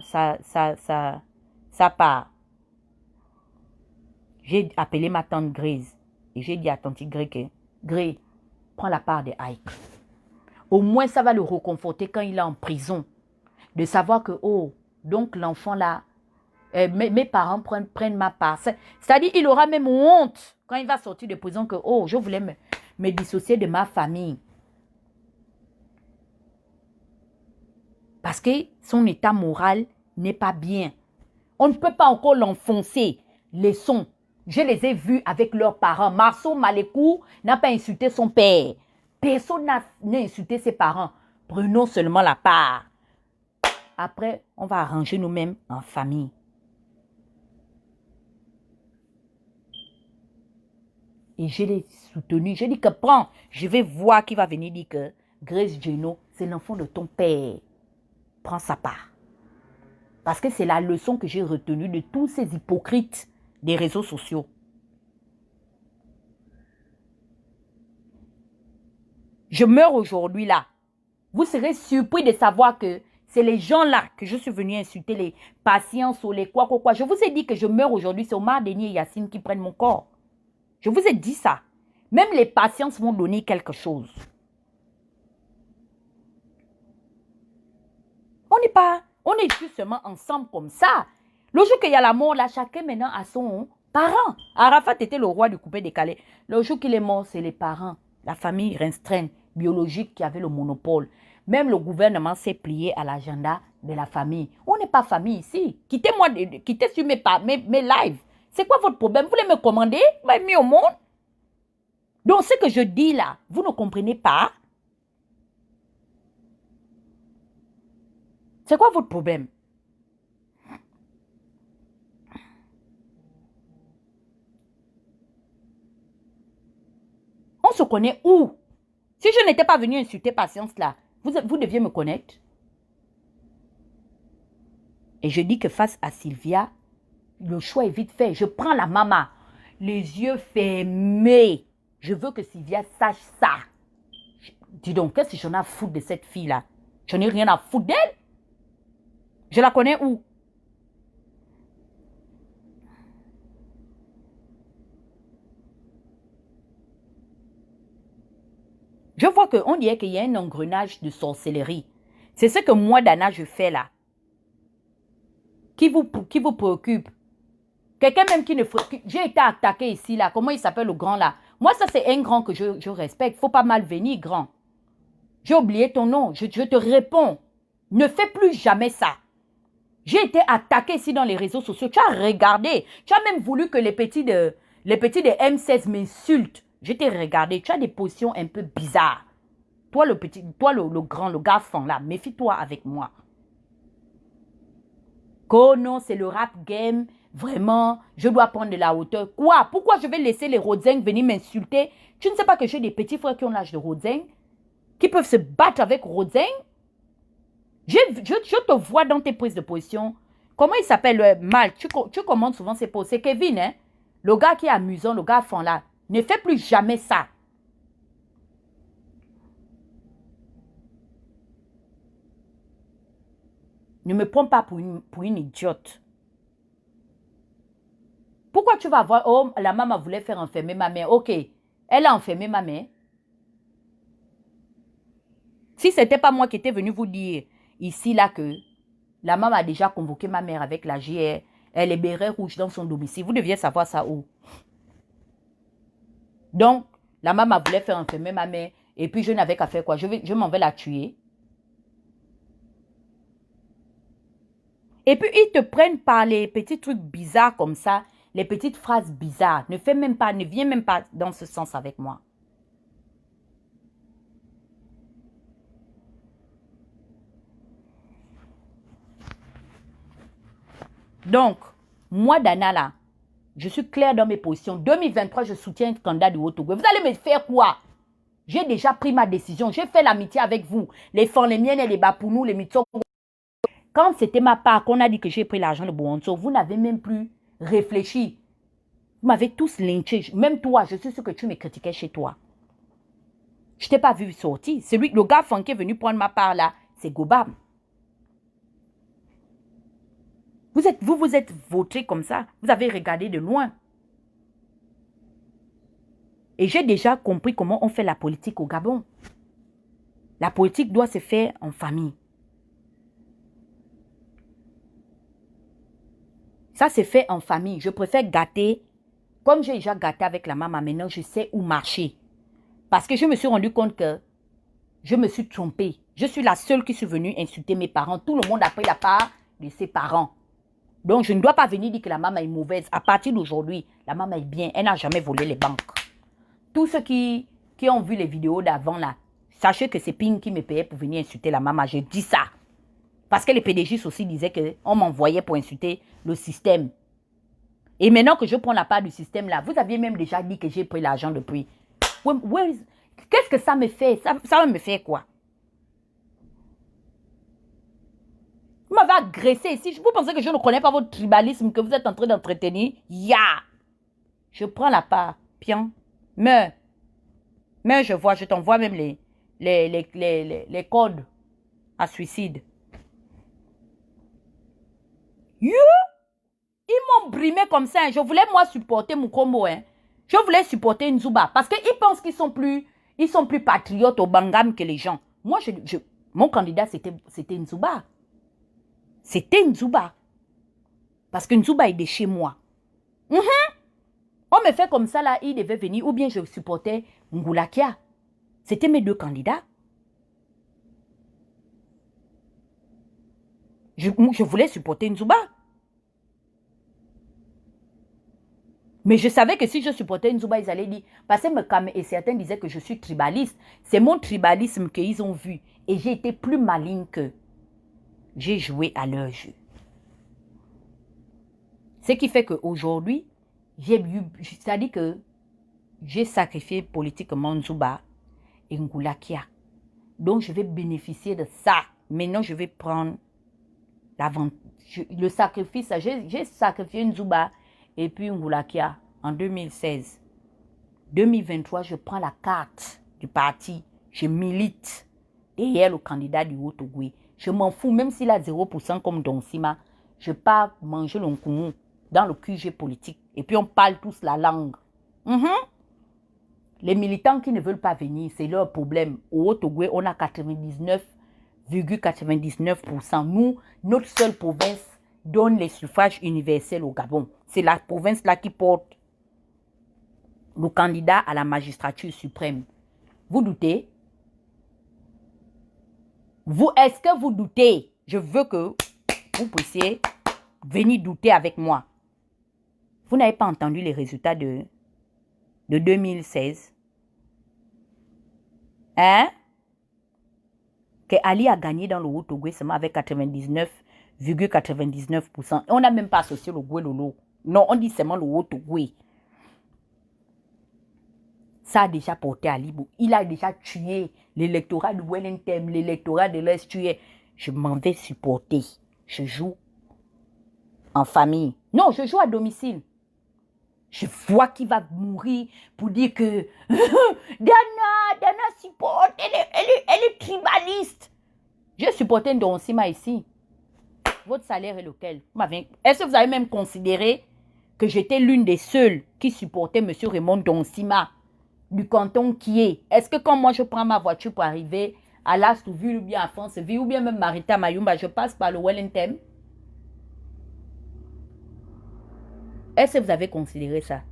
part. J'ai appelé ma tante Grise et j'ai dit à tante Gré que Gré, prends la part de Ike. Au moins, ça va le réconforter quand il est en prison. De savoir que, oh, donc l'enfant là, mes parents prennent ma part. C'est-à-dire, il aura même honte quand il va sortir de prison que, oh, je voulais me dissocier de ma famille. Parce que son état moral n'est pas bien. On ne peut pas encore l'enfoncer. Les sons, je les ai vus avec leurs parents. Marceau Malekou n'a pas insulté son père. Personne n'a insulté ses parents. Prenons seulement la part. Après, on va arranger nous-mêmes en famille. Et je l'ai soutenu. J'ai dit que prends, je vais voir qui va venir dire que Grace Geno, c'est l'enfant de ton père. Prends sa part. Parce que c'est la leçon que j'ai retenue de tous ces hypocrites des réseaux sociaux. Je meurs aujourd'hui là. Vous serez surpris de savoir que c'est les gens là que je suis venu insulter, les patients ou les quoi. Je vous ai dit que je meurs aujourd'hui, c'est Omar Denis et Yacine qui prennent mon corps. Je vous ai dit ça. Même les patients vont donner quelque chose. On est justement ensemble comme ça. Le jour qu'il y a la mort là, chacun maintenant a son parent. Arafat était le roi du coupé décalé. Le jour qu'il est mort, c'est les parents, la famille restreinte, biologique qui avait le monopole. Même le gouvernement s'est plié à l'agenda de la famille. On n'est pas famille ici. Quittez-moi, quittez sur mes lives. C'est quoi votre problème? Vous voulez me commander? Vous m'avez mis au monde? Donc, ce que je dis là, vous ne comprenez pas? C'est quoi votre problème? On se connaît où? Si je n'étais pas venu insulter Patience là, vous deviez me connaître. Et je dis que face à Sylvia, le choix est vite fait. Je prends la maman, les yeux fermés. Je veux que Sylvia sache ça. Dis donc, qu'est-ce que j'en ai à foutre de cette fille-là? Je n'ai rien à foutre d'elle. Je la connais où? Je vois qu'on dirait qu'il y a un engrenage de sorcellerie. C'est ce que moi, Dana, je fais là. Qui vous préoccupe? Quelqu'un même qui ne... J'ai été attaqué ici, là. Comment il s'appelle le grand, là? Moi, ça, c'est un grand que je respecte. Faut pas mal venir, grand. J'ai oublié ton nom. Je te réponds. Ne fais plus jamais ça. J'ai été attaqué ici dans les réseaux sociaux. Tu as regardé. Tu as même voulu que les petits de M16 m'insultent. Je t'ai regardé. Tu as des positions un peu bizarres. Toi, le petit, toi, le grand, le garçon, là, méfie-toi avec moi. Oh non, c'est le rap game. Vraiment, je dois prendre de la hauteur. Quoi? Pourquoi je vais laisser les Rodzeng venir m'insulter? Tu ne sais pas que j'ai des petits frères qui ont l'âge de Rodzeng, qui peuvent se battre avec Rodzeng? Je te vois dans tes prises de position. Comment il s'appelle, Mal? Tu commandes souvent ses posts. C'est Kevin, hein? Le gars qui est amusant, le gars fond là. Ne fais plus jamais ça. Ne me prends pas pour une idiote. Pourquoi tu vas voir, oh, la maman voulait faire enfermer ma mère. Ok, elle a enfermé ma mère. Si ce n'était pas moi qui étais venu vous dire ici, là, que la maman a déjà convoqué ma mère avec la GR, les bérets rouges dans son domicile. Vous deviez savoir ça où? Donc, la maman voulait faire enfermer ma mère. Et puis, je n'avais qu'à faire quoi? Je m'en vais la tuer. Et puis, ils te prennent par les petits trucs bizarres comme ça. Les petites phrases bizarres. Ne viens même pas dans ce sens avec moi. Donc, moi, Dana, là, je suis claire dans mes positions. 2023, je soutiens un candidat du Haut-Togo. Vous allez me faire quoi? J'ai déjà pris ma décision. J'ai fait l'amitié avec vous. Les fonds, les miennes et les Bapounou, les Mitso. Quand c'était ma part qu'on a dit que j'ai pris l'argent de Bouonso, vous n'avez même plus réfléchi. Vous m'avez tous lynché. Même toi, je suis sûr que tu me critiquais chez toi. Je ne t'ai pas vu sortir. Le gars qui est venu prendre ma part là, c'est Gobam. Vous êtes voté comme ça. Vous avez regardé de loin. Et j'ai déjà compris comment on fait la politique au Gabon. La politique doit se faire en famille. Ça se fait en famille. Je préfère gâter. Comme j'ai déjà gâté avec la maman, maintenant je sais où marcher. Parce que je me suis rendu compte que je me suis trompée. Je suis la seule qui suis venue insulter mes parents. Tout le monde a pris la part de ses parents. Donc, je ne dois pas venir dire que la maman est mauvaise. À partir d'aujourd'hui, la maman est bien. Elle n'a jamais volé les banques. Tous ceux qui ont vu les vidéos d'avant, là, sachez que c'est Ping qui me payait pour venir insulter la maman. Je dis ça. Parce que les PDG aussi disaient qu'on m'envoyait pour insulter le système. Et maintenant que je prends la part du système, là, vous aviez même déjà dit que j'ai pris l'argent depuis. Qu'est-ce que ça me fait? Ça va me faire quoi? Vous m'avez agressé ici. Vous pensez que je ne connais pas votre tribalisme que vous êtes en train d'entretenir? Je prends la part. Pion. Meurs, je t'envoie même les codes à suicide. Ils m'ont brimé comme ça. Je voulais moi supporter Mukombo. Je voulais supporter Nzouba. Parce qu'ils pensent qu'ils sont plus patriotes au Bangam que les gens. Moi, mon candidat, c'était Nzouba. C'était Nzouba. Parce que Nzouba est de chez moi. On me fait comme ça, là, il devait venir. Ou bien je supportais Ngoulakia. C'était mes deux candidats. Je voulais supporter Nzouba. Mais je savais que si je supportais Nzouba, ils allaient dire, parce que et certains disaient que je suis tribaliste. C'est mon tribalisme qu'ils ont vu. Et j'ai été plus maligne qu'eux. J'ai joué à leur jeu. Ce qui fait qu'aujourd'hui, c'est-à-dire que j'ai sacrifié politiquement Nzouba et Ngoulakia. Donc, je vais bénéficier de ça. Maintenant, je vais prendre le sacrifice. J'ai sacrifié Nzouba et puis Ngoulakia en 2016. 2023, je prends la carte du parti. Je milite derrière le candidat du Haut-Togo. Je m'en fous, même s'il a 0% comme Don Sima. Je pars manger le nkoumou dans le QG politique. Et puis, on parle tous la langue. Les militants qui ne veulent pas venir, c'est leur problème. Au Haut-Togo, on a 99,99%. Nous, notre seule province donne les suffrages universels au Gabon. C'est la province-là qui porte le candidat à la magistrature suprême. Vous doutez? Est-ce que vous doutez? Je veux que vous puissiez venir douter avec moi. Vous n'avez pas entendu les résultats de 2016? Hein? Que Ali a gagné dans le Haut-Togo seulement avec 99,99%. On n'a même pas associé le Gouelolo. Non, on dit seulement le Haut-Togo. Ça a déjà porté Ali. Il a déjà tué l'électorat de Wellington, l'électorat de l'Est tué. Je m'en vais supporter. Je joue en famille. Non, je joue à domicile. Je vois qu'il va mourir pour dire que Dana supporte, elle est tribaliste. Je supportais Don Sima ici. Votre salaire est lequel? Est-ce que vous avez même considéré que j'étais l'une des seules qui supportait M. Raymond Don Sima du canton qui est? Est-ce que quand moi je prends ma voiture pour arriver à Lastouville ou bien à Franceville ou bien même Marita Mayumba, je passe par le Wellington? Est-ce que vous avez considéré ça?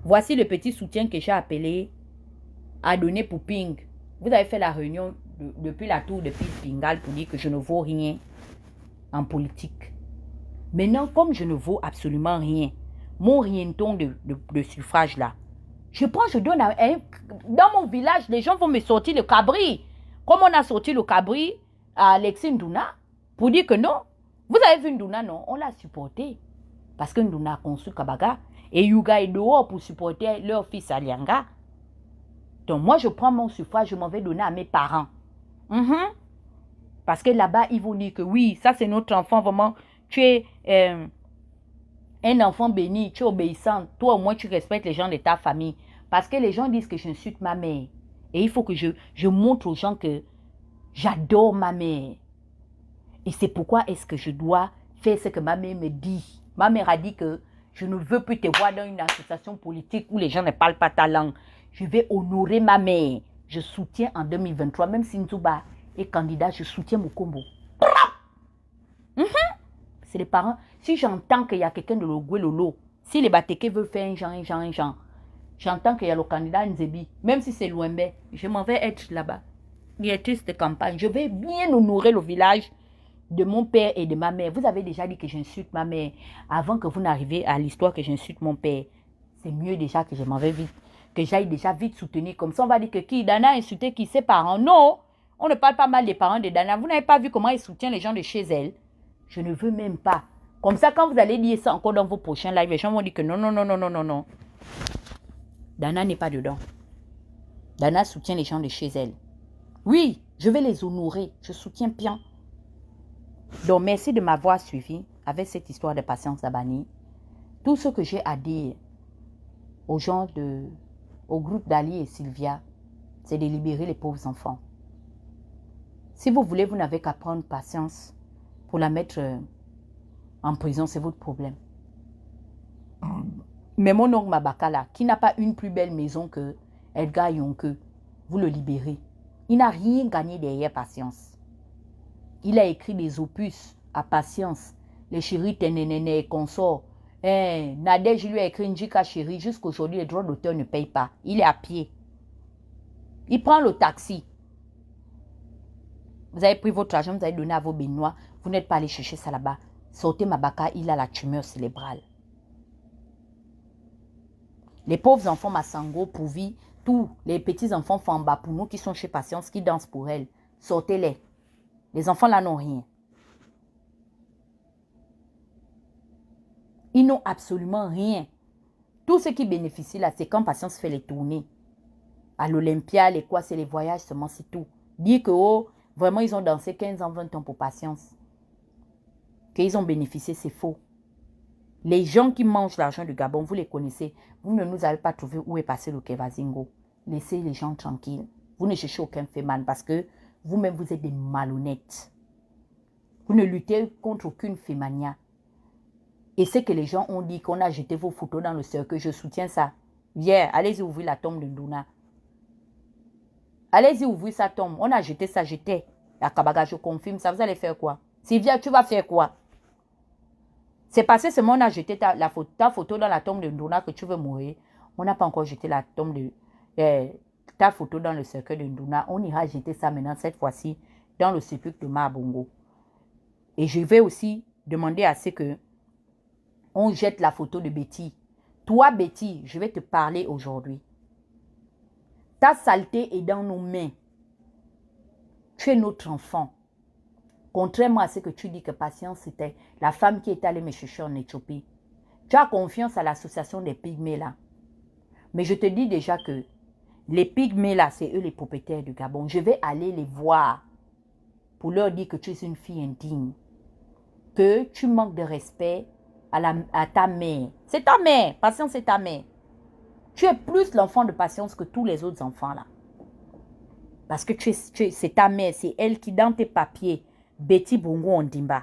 Voici le petit soutien que j'ai appelé à donner pour Ping. Vous avez fait la réunion depuis la tour de Pingal pour dire que je ne vaux rien en politique. Maintenant, comme je ne vaux absolument rien, mon rienton de suffrage là, je prends, je donne à un... Dans mon village, les gens vont me sortir le cabri. Comme on a sorti le cabri à Alexis Ndouna, pour dire que non. Vous avez vu Ndouna, non? On l'a supporté. Parce que Ndouna a construit Kabaga. Et Yuga est dehors pour supporter leur fils Alianga. Donc moi, je prends mon suffrage, je m'en vais donner à mes parents. Parce que là-bas, ils vont dire que oui, ça c'est notre enfant, vraiment. Tu es un enfant béni, tu es obéissant. Toi, au moins, tu respectes les gens de ta famille. Parce que les gens disent que j'insulte ma mère. Et il faut que je montre aux gens que j'adore ma mère. Et c'est pourquoi est-ce que je dois faire ce que ma mère me dit. Ma mère a dit que je ne veux plus te voir dans une association politique où les gens ne parlent pas ta langue. Je vais honorer ma mère. Je soutiens en 2023, même si Nzouba est candidat, je soutiens Mukombo. C'est les parents. Si j'entends qu'il y a quelqu'un de Lolo, si les Bateke veulent faire un genre, j'entends qu'il y a le candidat Nzebi, même si c'est Louembe, je m'en vais être là-bas. Directrice de campagne. Je vais bien honorer le village de mon père et de ma mère. Vous avez déjà dit que j'insulte ma mère. Avant que vous n'arriviez à l'histoire que j'insulte mon père, c'est mieux déjà que je m'en vais vite. Que j'aille déjà vite soutenir. Comme ça, on va dire que qui? Dana a insulté qui? Ses parents. Non, on ne parle pas mal des parents de Dana. Vous n'avez pas vu comment il soutient les gens de chez elle? Je ne veux même pas. Comme ça, quand vous allez dire ça encore dans vos prochains lives, les gens vont dire que non, non, non, non, non, non, non. Dana n'est pas dedans. Dana soutient les gens de chez elle. Oui, je vais les honorer. Je soutiens bien. Donc, merci de m'avoir suivi avec cette histoire de Patience Abani. Tout ce que j'ai à dire aux gens au groupe d'Ali et Sylvia, c'est de libérer les pauvres enfants. Si vous voulez, vous n'avez qu'à prendre Patience pour la mettre en prison, c'est votre problème. Mais mon oncle Mabakala, qui n'a pas une plus belle maison que Edgar Yonke, vous le libérez. Il n'a rien gagné derrière Patience. Il a écrit des opus à Patience, les chéris Ténénéné et consorts. Nadège lui a écrit Njika chéri. Jusqu'aujourd'hui, les droits d'auteur ne payent pas. Il est à pied. Il prend le taxi. Vous avez pris votre argent, vous avez donné à vos béninois. Vous n'êtes pas allé chercher ça là-bas. Sortez Mabaka, il a la tumeur cérébrale. Les pauvres enfants Massango, Pouvi, tous les petits-enfants Famba, pour nous qui sont chez Patience, qui dansent pour elle, sortez-les. Les enfants là n'ont rien. Ils n'ont absolument rien. Tout ce qui bénéficie là, c'est quand Patience fait les tournées. À l'Olympia, les quoi, c'est les voyages seulement, c'est tout. Dire que, oh, vraiment, ils ont dansé 15 ans, 20 ans pour Patience. Qu'ils ont bénéficié, c'est faux. Les gens qui mangent l'argent du Gabon, vous les connaissez. Vous ne nous avez pas trouvé où est passé le Kevazingo. Laissez les gens tranquilles. Vous ne cherchez aucun féman parce que vous-même, vous êtes des malhonnêtes. Vous ne luttez contre aucune fémania. Et c'est que les gens ont dit qu'on a jeté vos photos dans le cercueil. Je soutiens ça. Hier, allez-y ouvrir la tombe de Ndouna. Allez-y ouvrir sa tombe. On a jeté ça, jeté. La Kabaga, je confirme ça. Vous allez faire quoi? Sylvia, tu vas faire quoi? C'est passé seulement on a jeté ta photo dans la tombe de Ndouna que tu veux mourir. On n'a pas encore jeté la tombe de ta photo dans le cercueil de Ndouna. On ira jeter ça maintenant, cette fois-ci, dans le sépulcre de Mabongo. Et je vais aussi demander à ce que on jette la photo de Betty. Toi, Betty, je vais te parler aujourd'hui. Ta saleté est dans nos mains. Tu es notre enfant. Contrairement à ce que tu dis que Patience, c'était la femme qui est allée me chercher en Éthiopie. Tu as confiance à l'association des pygmées là. Mais je te dis déjà que les pygmées là, c'est eux les propriétaires du Gabon. Je vais aller les voir pour leur dire que tu es une fille indigne. Que tu manques de respect à ta mère. C'est ta mère. Patience, c'est ta mère. Tu es plus l'enfant de Patience que tous les autres enfants là. Parce que c'est ta mère. C'est elle qui, dans tes papiers, Betty Bongo Ondimba,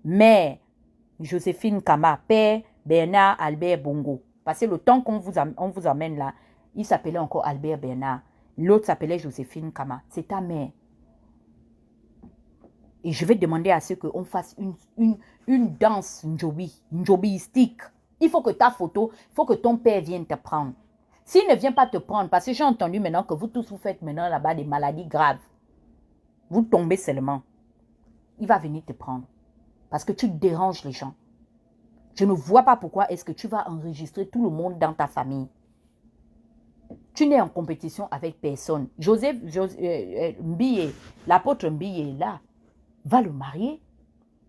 mère Joséphine Kama, père Bernard Albert Bongo. Parce que le temps qu'on vous amène là, il s'appelait encore Albert Bernard. L'autre s'appelait Joséphine Kama. C'est ta mère. Et je vais demander à ce qu'on fasse une danse njobistique. Il faut que ta photo, il faut que ton père vienne te prendre. S'il ne vient pas te prendre, parce que j'ai entendu maintenant que vous tous vous faites maintenant là-bas des maladies graves. Vous tombez seulement. Il va venir te prendre. Parce que tu déranges les gens. Je ne vois pas pourquoi est-ce que tu vas enregistrer tout le monde dans ta famille. Tu n'es en compétition avec personne. Mbiye, l'apôtre Mbiye est là. Va le marier.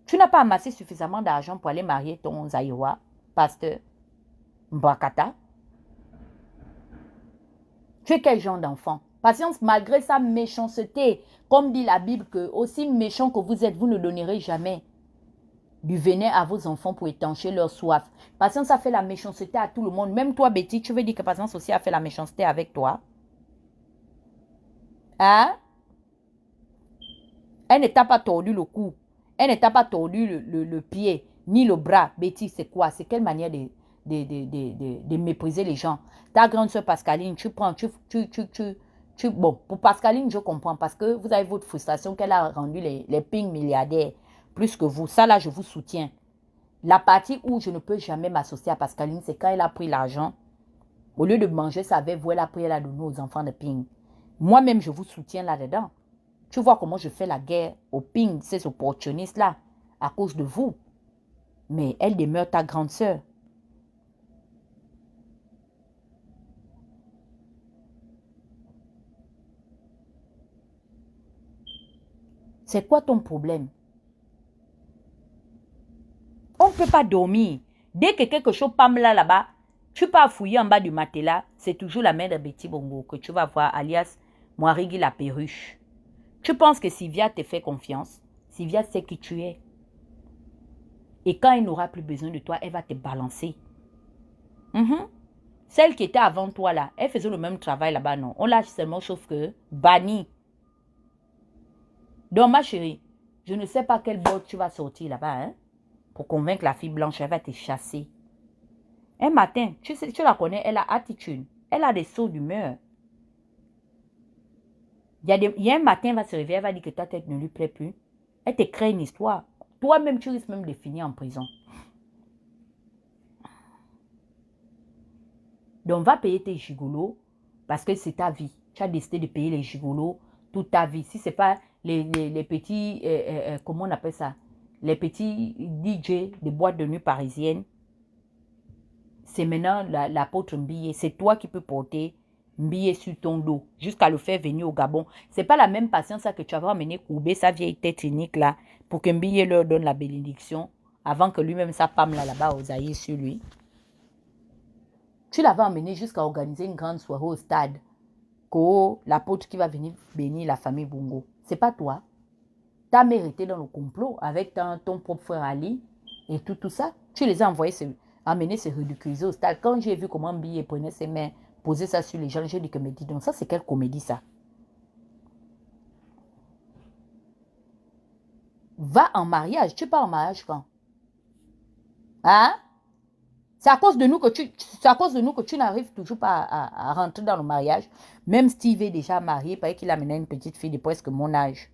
Tu n'as pas amassé suffisamment d'argent pour aller marier ton Zaïwa, pasteur Mbakata. Tu es quel genre d'enfant? Patience, malgré sa méchanceté, comme dit la Bible, que aussi méchant que vous êtes, vous ne donnerez jamais du venin à vos enfants pour étancher leur soif. Patience a fait la méchanceté à tout le monde. Même toi, Betty, tu veux dire que Patience aussi a fait la méchanceté avec toi? Hein? Elle ne t'a pas tordu le cou. Elle ne t'a pas tordu le pied, ni le bras. Betty, c'est quoi? C'est quelle manière de mépriser les gens? Ta grande soeur Pascaline, tu prends, bon, pour Pascaline, je comprends, parce que vous avez votre frustration qu'elle a rendu les pings milliardaires plus que vous. Ça, là, je vous soutiens. La partie où je ne peux jamais m'associer à Pascaline, c'est quand elle a pris l'argent. Au lieu de manger ça avec vous, elle a pris, elle a donné aux enfants de ping. Moi-même, je vous soutiens là-dedans. Tu vois comment je fais la guerre aux ping, ces opportunistes-là, à cause de vous. Mais elle demeure ta grande sœur. C'est quoi ton problème? On ne peut pas dormir. Dès que quelque chose pam là-bas, tu pars fouiller en bas du matelas, c'est toujours la mère de Betty Bongo que tu vas voir, alias Moirigui la perruche. Tu penses que Sylvia te fait confiance? Sylvia sait qui tu es. Et quand elle n'aura plus besoin de toi, elle va te balancer. Celle qui était avant toi là, elle faisait le même travail là-bas, non? On l'a seulement sauf que banni. Donc ma chérie, je ne sais pas quel bord tu vas sortir là-bas, hein? Pour convaincre la fille blanche, elle va te chasser. Un matin, tu la connais, elle a attitude. Elle a des sauts d'humeur. Il y a un matin, elle va se réveiller, elle va dire que ta tête ne lui plaît plus. Elle te crée une histoire. Toi-même, tu risques même de finir en prison. Donc, va payer tes gigolos parce que c'est ta vie. Tu as décidé de payer les gigolos toute ta vie. Si ce n'est pas les petits, comment on appelle ça? Les petits DJ des boîtes de nuit parisiennes, c'est maintenant l'apôtre Mbiye. C'est toi qui peux porter Mbiye sur ton dos jusqu'à le faire venir au Gabon. Ce n'est pas la même patience que tu vas amener courber sa vieille tête unique là pour que Mbiye leur donne la bénédiction avant que lui-même sa femme là-bas osaille sur lui. Tu l'avais emmené jusqu'à organiser une grande soirée au stade. L'apôtre qui va venir bénir la famille Bongo. C'est pas toi. Tu as mérité dans le complot avec ton propre frère Ali et tout ça. Tu les as envoyés amener se ridiculiser au stade. Quand j'ai vu comment Mbiye prenait ses mains, posait ça sur les gens, j'ai dit que me dis donc, ça c'est quelle comédie ça? Va en mariage. Tu pars en mariage quand? Hein? C'est à cause de nous que tu n'arrives toujours pas à rentrer dans le mariage. Même Steve est déjà marié, parce qu'il a mené une petite fille de presque mon âge.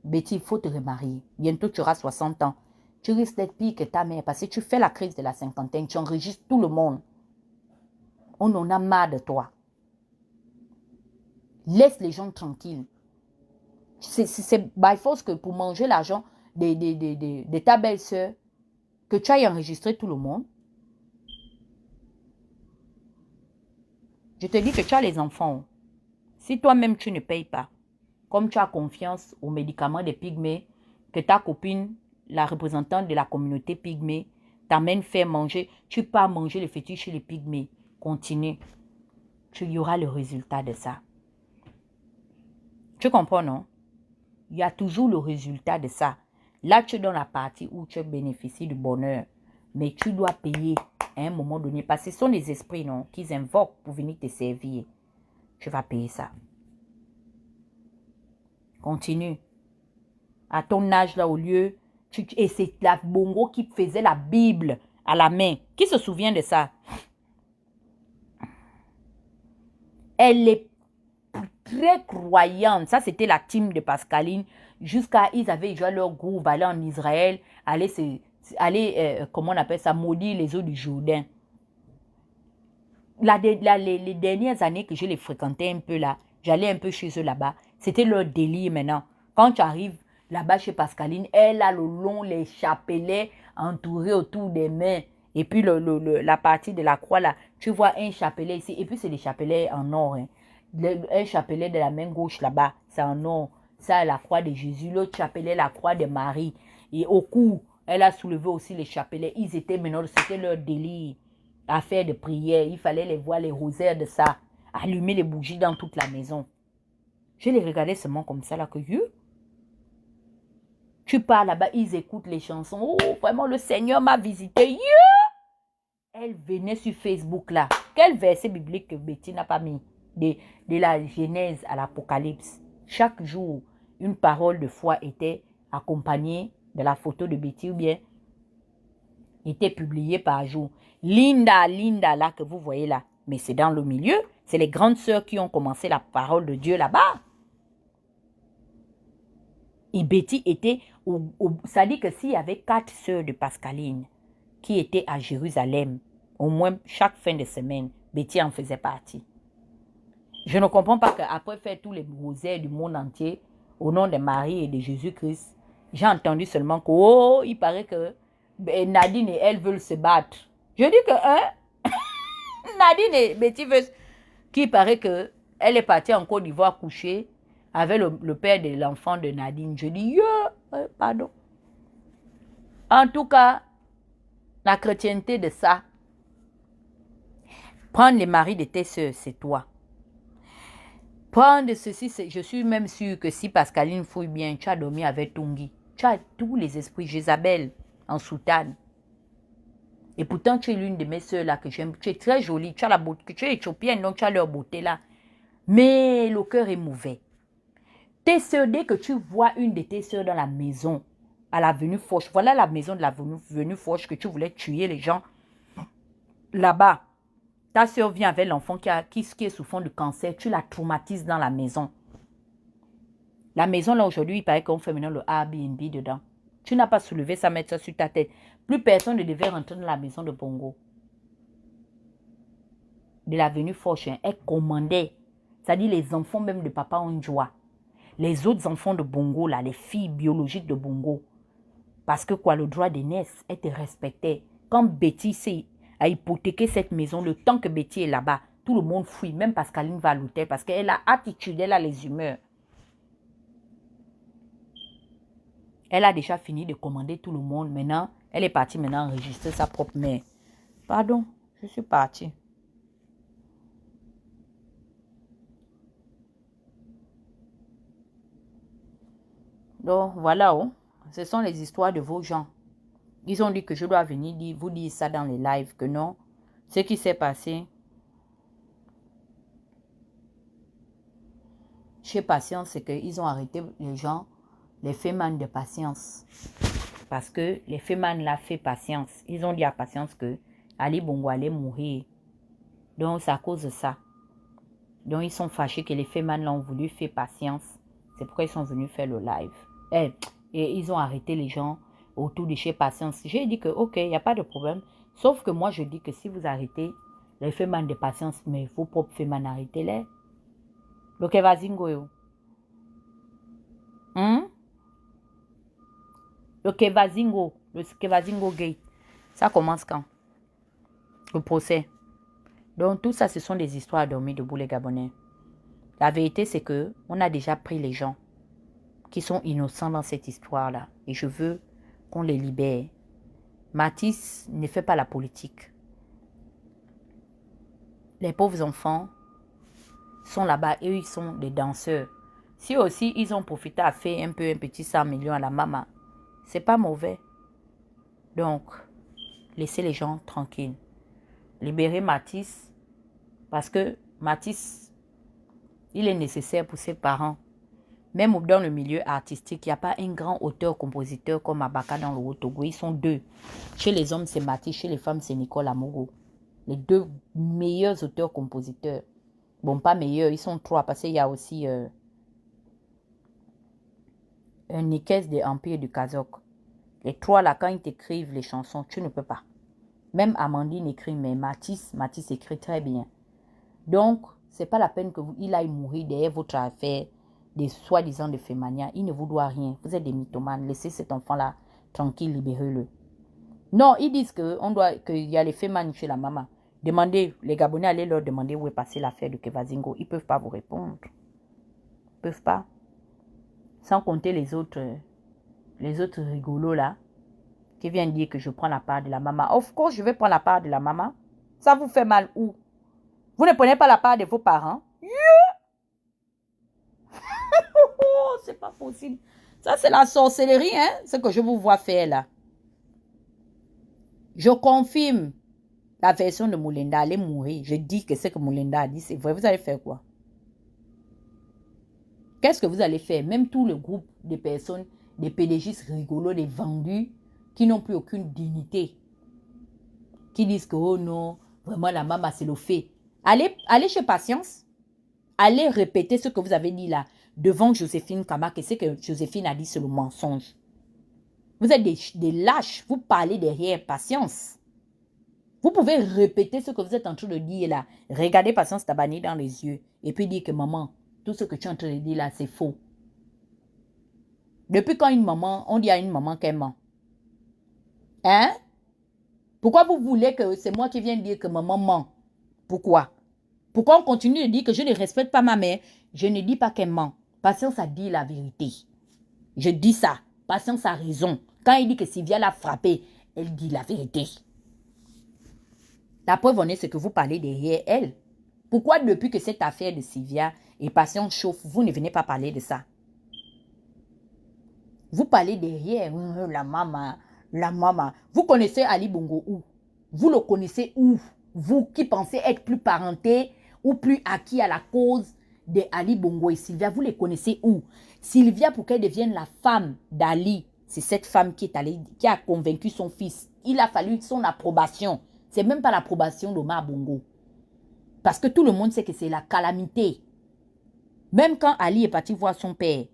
Betty, il faut te remarier. Bientôt, tu auras 60 ans. Tu risques d'être pire que ta mère parce que tu fais la crise de la cinquantaine. Tu enregistres tout le monde. On en a marre de toi. Laisse les gens tranquilles. C'est by force que pour manger l'argent de ta belle-sœur, que tu ailles enregistrer tout le monde. Je te dis que tu as les enfants. Si toi-même tu ne payes pas, comme tu as confiance aux médicaments des pygmées, que ta copine, la représentante de la communauté pygmée, t'amène faire manger, tu pars manger le fétiche chez les pygmées. Continue. Tu y auras le résultat de ça. Tu comprends, non? Il y a toujours le résultat de ça. Là, tu es dans la partie où tu bénéficies du bonheur. Mais tu dois payer à un moment donné. Parce que ce sont les esprits, non, qu'ils invoquent pour venir te servir. Tu vas payer ça. Continue. À ton âge, là, au lieu... et c'est la Bongo qui faisait la Bible à la main. Qui se souvient de ça? Elle est très croyantes. Ça, c'était la team de Pascaline. Jusqu'à, ils avaient joué leur groupe, aller en Israël, comment on appelle ça, maudire les eaux du Jourdain. Les dernières années que je les fréquentais un peu là, j'allais un peu chez eux là-bas. C'était leur délire maintenant. Quand tu arrives là-bas chez Pascaline, elle a le long, les chapelets entourés autour des mains. Et puis la partie de la croix là, tu vois un chapelet ici. Et puis c'est des chapelets en or. Hein. Un chapelet de la main gauche là-bas, c'est en or. Ça, la croix de Jésus. L'autre chapelet, la croix de Marie. Et au cou, elle a soulevé aussi les chapelets. Ils étaient maintenant, c'était leur délire. À faire de prière, il fallait les voir, les rosaires de ça, allumer les bougies dans toute la maison. Je les regardais seulement comme ça, là, que tu pars là-bas, ils écoutent les chansons. Oh, vraiment, le Seigneur m'a visité. Elle venait sur Facebook, là. Quel verset biblique que Betty n'a pas mis de la Genèse à l'Apocalypse. Chaque jour, une parole de foi était accompagnée de la photo de Betty ou bien était publiée par jour. Linda, là, que vous voyez là. Mais c'est dans le milieu. C'est les grandes sœurs qui ont commencé la parole de Dieu là-bas. Et Betty était, ça dit que s'il y avait 4 sœurs de Pascaline qui étaient à Jérusalem, au moins chaque fin de semaine, Betty en faisait partie. Je ne comprends pas qu'après faire tous les rosaires du monde entier, au nom de Marie et de Jésus-Christ, j'ai entendu seulement que, oh, il paraît que Nadine et elle veulent se battre. Je dis que, hein, Nadine et Betty veulent, qui paraît que elle est partie en Côte d'Ivoire coucher avec le père de l'enfant de Nadine. Je dis, pardon. En tout cas, la chrétienté de ça, prendre les maris de tes soeurs, c'est toi. Prendre ceci, je suis même sûre que si Pascaline fouille bien, tu as dormi avec Tungi. Tu as tous les esprits, Jézabel, en soutane. Et pourtant, tu es l'une de mes soeurs là que j'aime. Tu es très jolie, tu as la beauté, tu es éthiopienne, donc tu as leur beauté là. Mais le cœur est mauvais. Tes soeurs, dès que tu vois une de tes soeurs dans la maison, à l'avenue Foch, voilà la maison de l'avenue Foch que tu voulais tuer les gens. Là-bas, ta soeur vient avec l'enfant qui est sous fond de cancer, tu la traumatises dans la maison. La maison là aujourd'hui, il paraît qu'on fait maintenant le Airbnb dedans. Tu n'as pas soulevé ça, mettre ça sur ta tête. Plus personne ne devait rentrer dans la maison de Bongo. De l'avenue Foch, elle commandait. C'est-à-dire les enfants même de papa ont joie. Les autres enfants de Bongo, là, les filles biologiques de Bongo. Parce que quoi, le droit d'aînesse, elle te respectait. Quand Betty a hypothéqué cette maison, le temps que Betty est là-bas, tout le monde fuit. Même Pascaline va à l'hôtel parce qu'elle a attitude, elle a les humeurs. Elle a déjà fini de commander tout le monde. Maintenant, elle est partie maintenant enregistrer sa propre mère. Pardon, je suis partie. Donc, voilà, oh. Ce sont les histoires de vos gens. Ils ont dit que je dois venir vous dire ça dans les lives, que non. Ce qui s'est passé chez Patience, c'est qu'ils ont arrêté les gens, les fémans de Patience. Parce que les fémans là fait Patience. Ils ont dit à Patience que Ali Bongo allait mourir. Donc, c'est à cause de ça. Donc, ils sont fâchés que les fémans l'ont voulu faire Patience. C'est pourquoi ils sont venus faire le live. Et ils ont arrêté les gens autour de chez Patience. J'ai dit que, ok, il n'y a pas de problème. Sauf que moi, je dis que si vous arrêtez les fémans de Patience, mais vos propres fémans, arrêtez-les. Le Kevazingo, yo. Le Kevazingo Gate. Ça commence quand? Le procès. Donc, tout ça, ce sont des histoires dormies debout, les Gabonais. La vérité, c'est que on a déjà pris les gens qui sont innocents dans cette histoire-là. Et je veux qu'on les libère. Matisse ne fait pas la politique. Les pauvres enfants sont là-bas et eux, ils sont des danseurs. Si aussi, ils ont profité à faire un petit 100 millions à la maman, c'est pas mauvais. Donc, laissez les gens tranquilles. Libérez Matisse parce que Matisse, il est nécessaire pour ses parents. Même dans le milieu artistique, il n'y a pas un grand auteur-compositeur comme Abaka dans le Haut-Togo. Ils sont 2. Chez les hommes, c'est Matisse. Chez les femmes, c'est Nicole Amogo. Les 2 meilleurs auteurs-compositeurs. Bon, pas meilleurs, ils sont 3 parce qu'il y a aussi un Nikes de Empire du Kazakh. Les 3 là, quand ils t'écrivent les chansons, tu ne peux pas. Même Amandine écrit, mais Mathis écrit très bien. Donc, c'est pas la peine que il aille mourir derrière votre affaire des soi-disant de Femania. Il ne vous doit rien. Vous êtes des mythomanes. Laissez cet enfant-là tranquille, libérez-le. Non, ils disent qu'il y a les Femani chez la maman. Demandez, les Gabonais, allez leur demander où est passée l'affaire de Kevazingo. Ils ne peuvent pas vous répondre. Ils ne peuvent pas. Sans compter les autres rigolos là, qui viennent dire que je prends la part de la maman. Of course, je vais prendre la part de la maman. Ça vous fait mal où? Vous ne prenez pas la part de vos parents? Oh, c'est pas possible. Ça, c'est la sorcellerie, hein, ce que je vous vois faire là. Je confirme la version de Moulinda. Allez mourir. Je dis que ce que Moulinda a dit, c'est vrai. Vous allez faire quoi? Qu'est-ce que vous allez faire? Même tout le groupe de personnes, des pédégistes rigolos, des vendus, qui n'ont plus aucune dignité. Qui disent que, oh non, vraiment la maman, c'est le fait. Allez chez Patience. Allez répéter ce que vous avez dit là devant Joséphine Kamak et ce que Joséphine a dit, c'est le mensonge. Vous êtes des lâches. Vous parlez derrière Patience. Vous pouvez répéter ce que vous êtes en train de dire là. Regardez Patience Tabani dans les yeux et puis dire que maman, tout ce que tu es en train de dire là, c'est faux. Depuis quand on dit à une maman qu'elle ment? Hein? Pourquoi vous voulez que c'est moi qui vienne dire que maman ment? Pourquoi? Pourquoi on continue de dire que je ne respecte pas ma mère? Je ne dis pas qu'elle ment. Patience a dit la vérité. Je dis ça. Patience a raison. Quand il dit que Sylvia l'a frappé, elle dit la vérité. La preuve en est, c'est que vous parlez derrière elle. Pourquoi depuis que cette affaire de Sylvia et Patience chauffe, vous ne venez pas parler de ça? Vous parlez derrière la maman. Vous connaissez Ali Bongo où? Vous le connaissez où? Vous qui pensez être plus parenté ou plus acquis à la cause de Ali Bongo et Sylvia, vous les connaissez où? Sylvia, pour qu'elle devienne la femme d'Ali, c'est cette femme qui a convaincu son fils. Il a fallu son approbation. C'est même pas l'approbation d'Omar Bongo. Parce que tout le monde sait que c'est la calamité. Même quand Ali est parti voir son père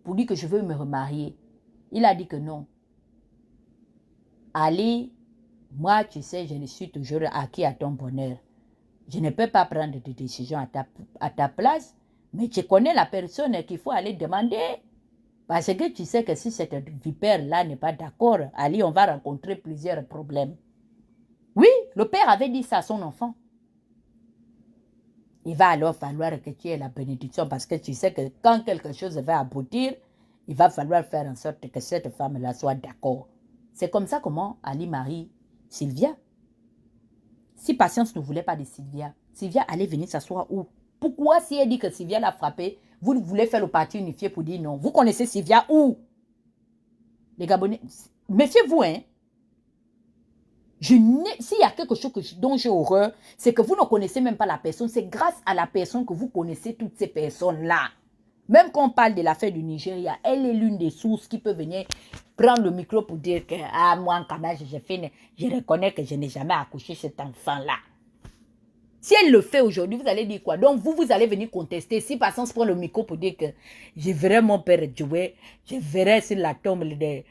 pour dire que je veux me remarier, il a dit que non. Ali, moi, tu sais, je ne suis toujours acquis à ton bonheur. Je ne peux pas prendre de décision à ta place, mais tu connais la personne qu'il faut aller demander. Parce que tu sais que si cette vipère-là n'est pas d'accord, Ali, on va rencontrer plusieurs problèmes. Oui, le père avait dit ça à son enfant. Il va alors falloir que tu aies la bénédiction parce que tu sais que quand quelque chose va aboutir, il va falloir faire en sorte que cette femme-là soit d'accord. C'est comme ça comment Ali marie Sylvia. Si Patience ne voulait pas de Sylvia, Sylvia allait venir s'asseoir où? Pourquoi si elle dit que Sylvia l'a frappé, vous voulez faire le parti unifié pour dire non? Vous connaissez Sylvia où? Les Gabonais, méfiez-vous, hein? S'il y a quelque chose dont j'ai horreur, c'est que vous ne connaissez même pas la personne. C'est grâce à la personne que vous connaissez toutes ces personnes-là. Même quand on parle de l'affaire du Nigeria, elle est l'une des sources qui peut venir prendre le micro pour dire que moi, en Canada, je reconnais que je n'ai jamais accouché cet enfant-là. Si elle le fait aujourd'hui, vous allez dire quoi? Donc, vous allez venir contester. Si Patience prend le micro pour dire que je verrai mon père jouer, je verrai sur la tombe de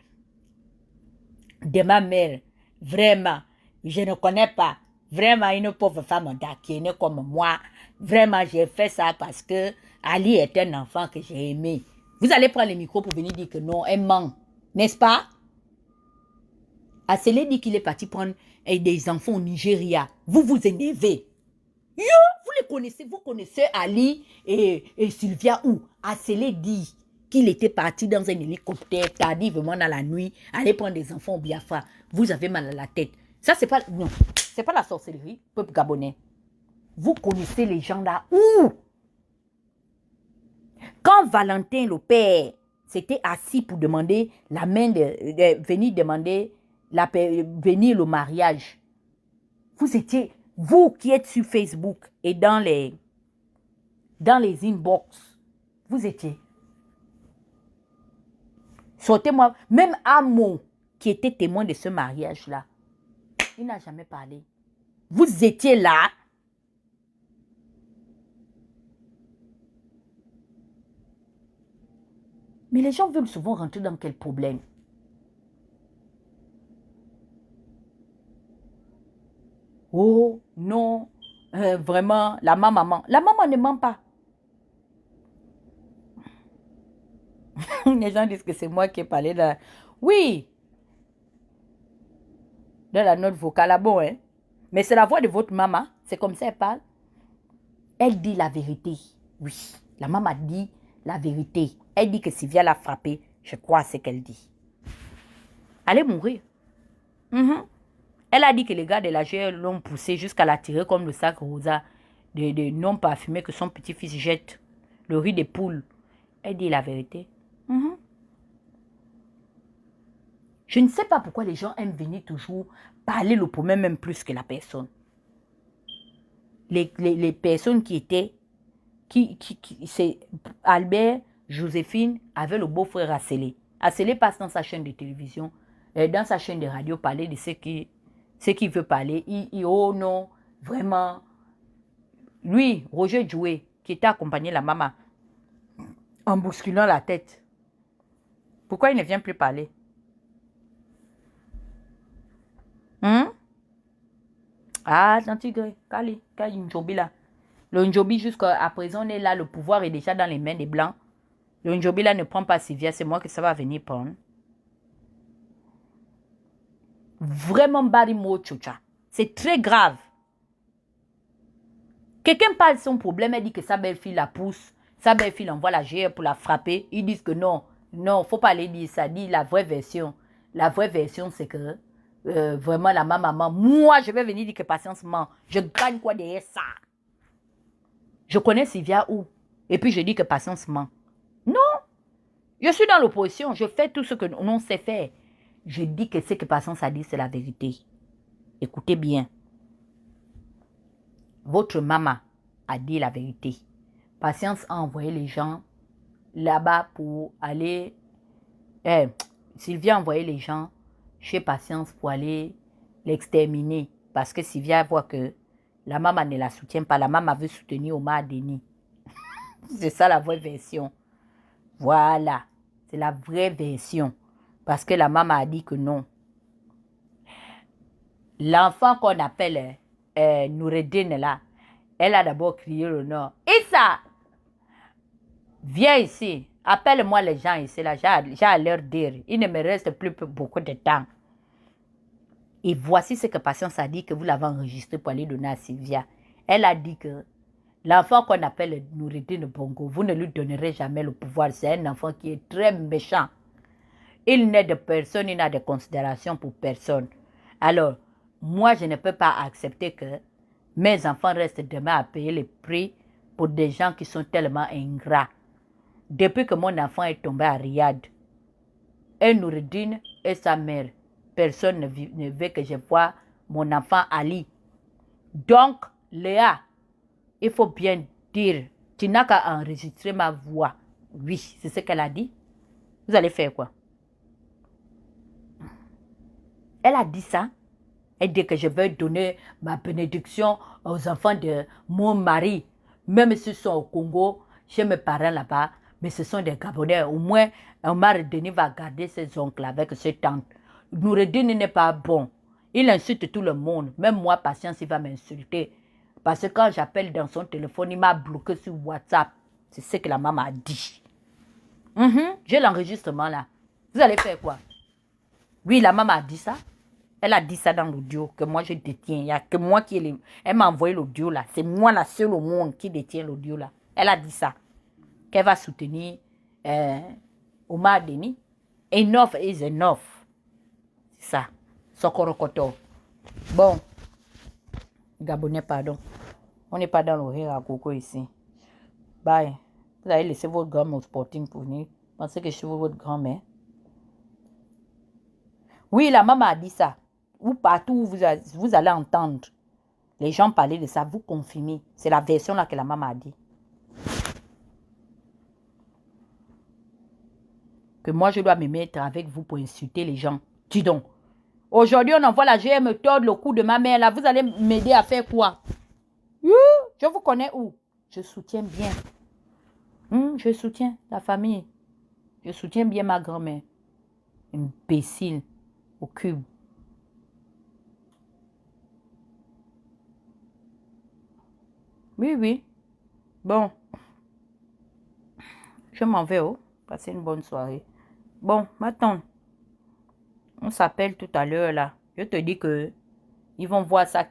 ma mère. Vraiment, je ne connais pas. Vraiment, une pauvre femme qui est née comme moi. Vraiment, j'ai fait ça parce que Ali est un enfant que j'ai aimé. Vous allez prendre le micro pour venir dire que non, elle ment. N'est-ce pas? Asselé dit qu'il est parti prendre des enfants au Nigeria. Vous vous énervez. Yo, vous connaissez Ali et Sylvia où? Asselé dit qu'il était parti dans un hélicoptère tardivement dans la nuit, aller prendre des enfants au Biafra. Vous avez mal à la tête. Ça, c'est pas la sorcellerie, peuple gabonais. Vous connaissez les gens là où? Quand Valentin, le père, s'était assis pour demander la main venir demander venir le mariage, vous qui êtes sur Facebook et dans les inbox, vous étiez. Sortez-moi, même Amo, qui était témoin de ce mariage-là, il n'a jamais parlé. Vous étiez là. Mais les gens veulent souvent rentrer dans quel problème? Oh, non, vraiment, la maman. La maman ne ment pas. Les gens disent que c'est moi qui ai parlé de... Oui, de la note vocale, ah bon, hein? Mais c'est la voix de votre maman, c'est comme ça elle parle. Elle dit la vérité, oui. La maman dit la vérité. Elle dit que Sylvia l'a frappée, je crois à ce qu'elle dit. Allez mourir. Elle a dit que les gars de la GE l'ont poussée jusqu'à la tirer comme le sac rosa de non parfumé que son petit-fils jette, le riz des poules. Elle dit la vérité. Je ne sais pas pourquoi les gens aiment venir toujours parler le problème même plus que la personne. Les personnes qui étaient, c'est Albert, Joséphine, avait le beau-frère Acélé. Acélé passe dans sa chaîne de télévision, dans sa chaîne de radio, parler de ce qu'il veut parler. Oh non, vraiment. Lui, Roger Joué, qui était accompagné de la maman, en bousculant la tête. Pourquoi il ne vient plus parler? Ah, dans Tigre, Kali, Njobi là. Le Njobi jusqu'à présent, on est là, le pouvoir est déjà dans les mains des Blancs. Le Njobi là ne prend pas Sylvia, c'est moi que ça va venir prendre. Vraiment, Barimo Tchoucha. C'est très grave. Quelqu'un parle de son problème, elle dit que sa belle-fille la pousse, sa belle-fille envoie la GR pour la frapper. Ils disent que non, non, faut pas aller dire ça, dit la vraie version. La vraie version, c'est que vraiment la maman, moi je vais venir dire que Patience ment. Je gagne quoi derrière ça? Je connais Sylvia où? Et puis je dis que Patience ment. Non, je suis dans l'opposition, je fais tout ce que l'on sait faire. Je dis que ce que Patience a dit, c'est la vérité. Écoutez bien. Votre maman a dit la vérité. Patience a envoyé les gens là-bas pour aller... Sylvia a envoyé les gens chez Patience pour aller l'exterminer. Parce que Sylvia voit que la maman ne la soutient pas. La maman veut soutenir Omar Denis. C'est ça la vraie version. Voilà. C'est la vraie version. Parce que la maman a dit que non. L'enfant qu'on appelle Noureddin là, elle a d'abord crié le nom. Issa, viens ici. Appelle-moi les gens ici là. J'ai à leur dire. Il ne me reste plus beaucoup de temps. Et voici ce que Patience a dit que vous l'avez enregistré pour aller donner à Sylvia. Elle a dit que l'enfant qu'on appelle Noureddin Bongo, vous ne lui donnerez jamais le pouvoir. C'est un enfant qui est très méchant. Il n'est de personne, il n'a de considération pour personne. Alors, moi, je ne peux pas accepter que mes enfants restent demain à payer le prix pour des gens qui sont tellement ingrats. Depuis que mon enfant est tombé à Riyad, et Noureddin et sa mère, personne ne veut que je voie mon enfant Ali. Donc, Léa, il faut bien dire, tu n'as qu'à enregistrer ma voix. Oui, c'est ce qu'elle a dit. Vous allez faire quoi? Elle a dit ça. Elle dit que je vais donner ma bénédiction aux enfants de mon mari. Même s'ils sont au Congo, chez mes parents là-bas, mais ce sont des Gabonais. Au moins, Omar Denis va garder ses oncles avec ses tantes. Noureddin n'est pas bon. Il insulte tout le monde. Même moi, Patience, il va m'insulter. Parce que quand j'appelle dans son téléphone, il m'a bloqué sur WhatsApp. C'est ce que la maman a dit. J'ai l'enregistrement là. Vous allez faire quoi? Oui, la maman a dit ça. Elle a dit ça dans l'audio que moi je détiens. Il n'y a que moi qui ai... Elle m'a envoyé l'audio là. C'est moi la seule au monde qui détient l'audio là. Elle a dit ça. Qu'elle va soutenir Omar Denis. Enough is enough. C'est ça. Sokorokoto. Bon. Gabonais, pardon. On n'est pas dans l'horaire à Coco ici. Bye. Vous allez laisser votre grand au sporting pour venir. Pensez que je suis votre grand-mère. Oui, la maman a dit ça. Ou partout où vous allez entendre les gens parler de ça, vous confirmez. C'est la version là que la maman a dit. Que moi, je dois me mettre avec vous pour insulter les gens. Dis donc. Aujourd'hui, on envoie la GM tordre le cou de ma mère là. Vous allez m'aider à faire quoi? Je vous connais où? Je soutiens bien. Je soutiens la famille. Je soutiens bien ma grand-mère. Imbécile. Au cube. Oui, oui. Bon. Je m'en vais, oh. Passez une bonne soirée. Bon, maintenant, on s'appelle tout à l'heure, là. Je te dis que ils vont voir ça.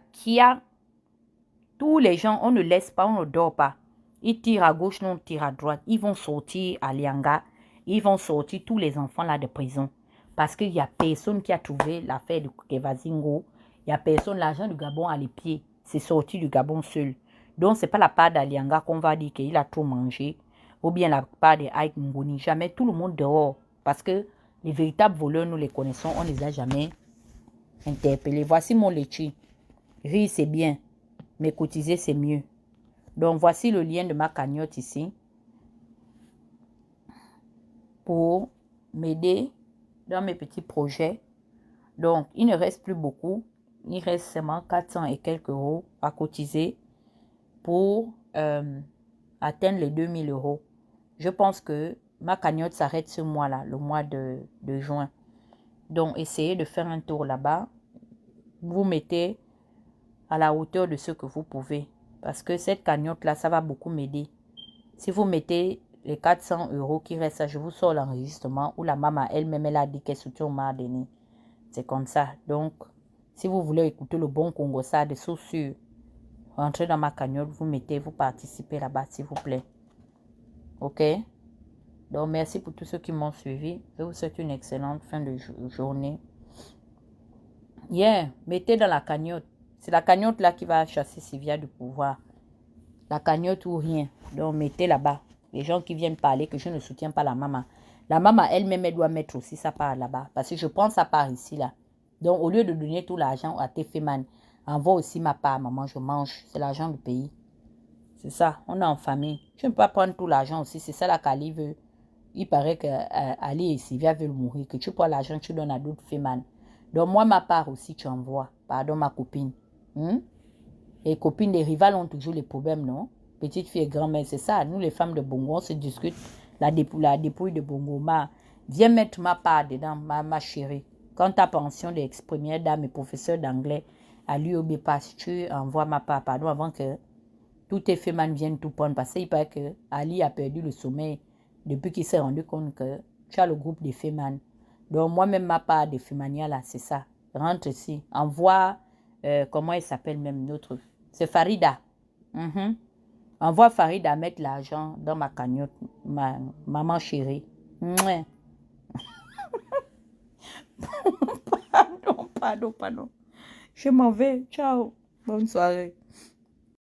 Tous les gens, on ne laisse pas, on ne dort pas. Ils tirent à gauche, non, on tire à droite. Ils vont sortir à Lianga. Ils vont sortir tous les enfants là de prison. Parce qu'il n'y a personne qui a trouvé l'affaire de Kevazingo. Il n'y a personne, l'argent du Gabon à les pieds. C'est sorti du Gabon seul. Donc, ce n'est pas la part d'Alianga qu'on va dire qu'il a trop mangé. Ou bien la part de Ike Ngoni. Jamais tout le monde dehors. Parce que les véritables voleurs, nous les connaissons. On ne les a jamais interpellés. Voici mon laitier. Rire, c'est bien. Mais cotiser, c'est mieux. Donc, voici le lien de ma cagnotte ici. Pour m'aider dans mes petits projets. Donc, il ne reste plus beaucoup. Il reste seulement 400 et quelques euros à cotiser pour atteindre les 2000 euros. Je pense que ma cagnotte s'arrête ce mois-là, le mois de juin. Donc, essayez de faire un tour là-bas. Vous mettez à la hauteur de ce que vous pouvez. Parce que cette cagnotte-là, ça va beaucoup m'aider. Si vous mettez les 400 euros qui restent, je vous sors l'enregistrement où la maman elle-même, elle a dit qu'elle soutient m'a donné. C'est comme ça. Donc, si vous voulez écouter le bon Congo, ça de sources sûres, rentrez dans ma cagnotte, vous mettez, vous participez là-bas, s'il vous plaît. OK? Donc, merci pour tous ceux qui m'ont suivi. Je vous souhaite une excellente fin de journée. Mettez dans la cagnotte. C'est la cagnotte là qui va chasser Sylvia du pouvoir. La cagnotte ou rien. Donc, mettez là-bas. Les gens qui viennent parler que je ne soutiens pas la maman. La maman elle-même, elle doit mettre aussi sa part là-bas. Parce que je prends sa part ici, là. Donc, au lieu de donner tout l'argent à Tefeman, envoie aussi ma part, maman, je mange. C'est l'argent du pays. C'est ça, on est en famille. Je ne peux pas prendre tout l'argent aussi. C'est ça la Kali veut. Il paraît que Ali et Sylvia veulent mourir. Que tu prends l'argent, tu donnes à d'autres Feman. Donc, moi, ma part aussi, tu envoies. Pardon, ma copine. Les copines des rivales ont toujours les problèmes, non? Petite fille et grand-mère, c'est ça. Nous, les femmes de Bongo, on se discute. La dépouille de Bongo. Viens mettre ma part dedans, ma chérie. Quand ta pension d'ex-première dame et professeur d'anglais à l'UOB passe, tu envoies ma part, pardon, avant que tous tes femmes viennent tout prendre. Parce qu'il paraît que Ali a perdu le sommeil depuis qu'il s'est rendu compte que tu as le groupe des femmes. Donc, moi-même, ma part des Femania, là, c'est ça. Rentre ici. Envoie, comment elle s'appelle même, notre... C'est Farida. Envoie Farida mettre l'argent dans ma cagnotte, ma maman chérie. Pardon. Je m'en vais. Ciao. Bonne soirée.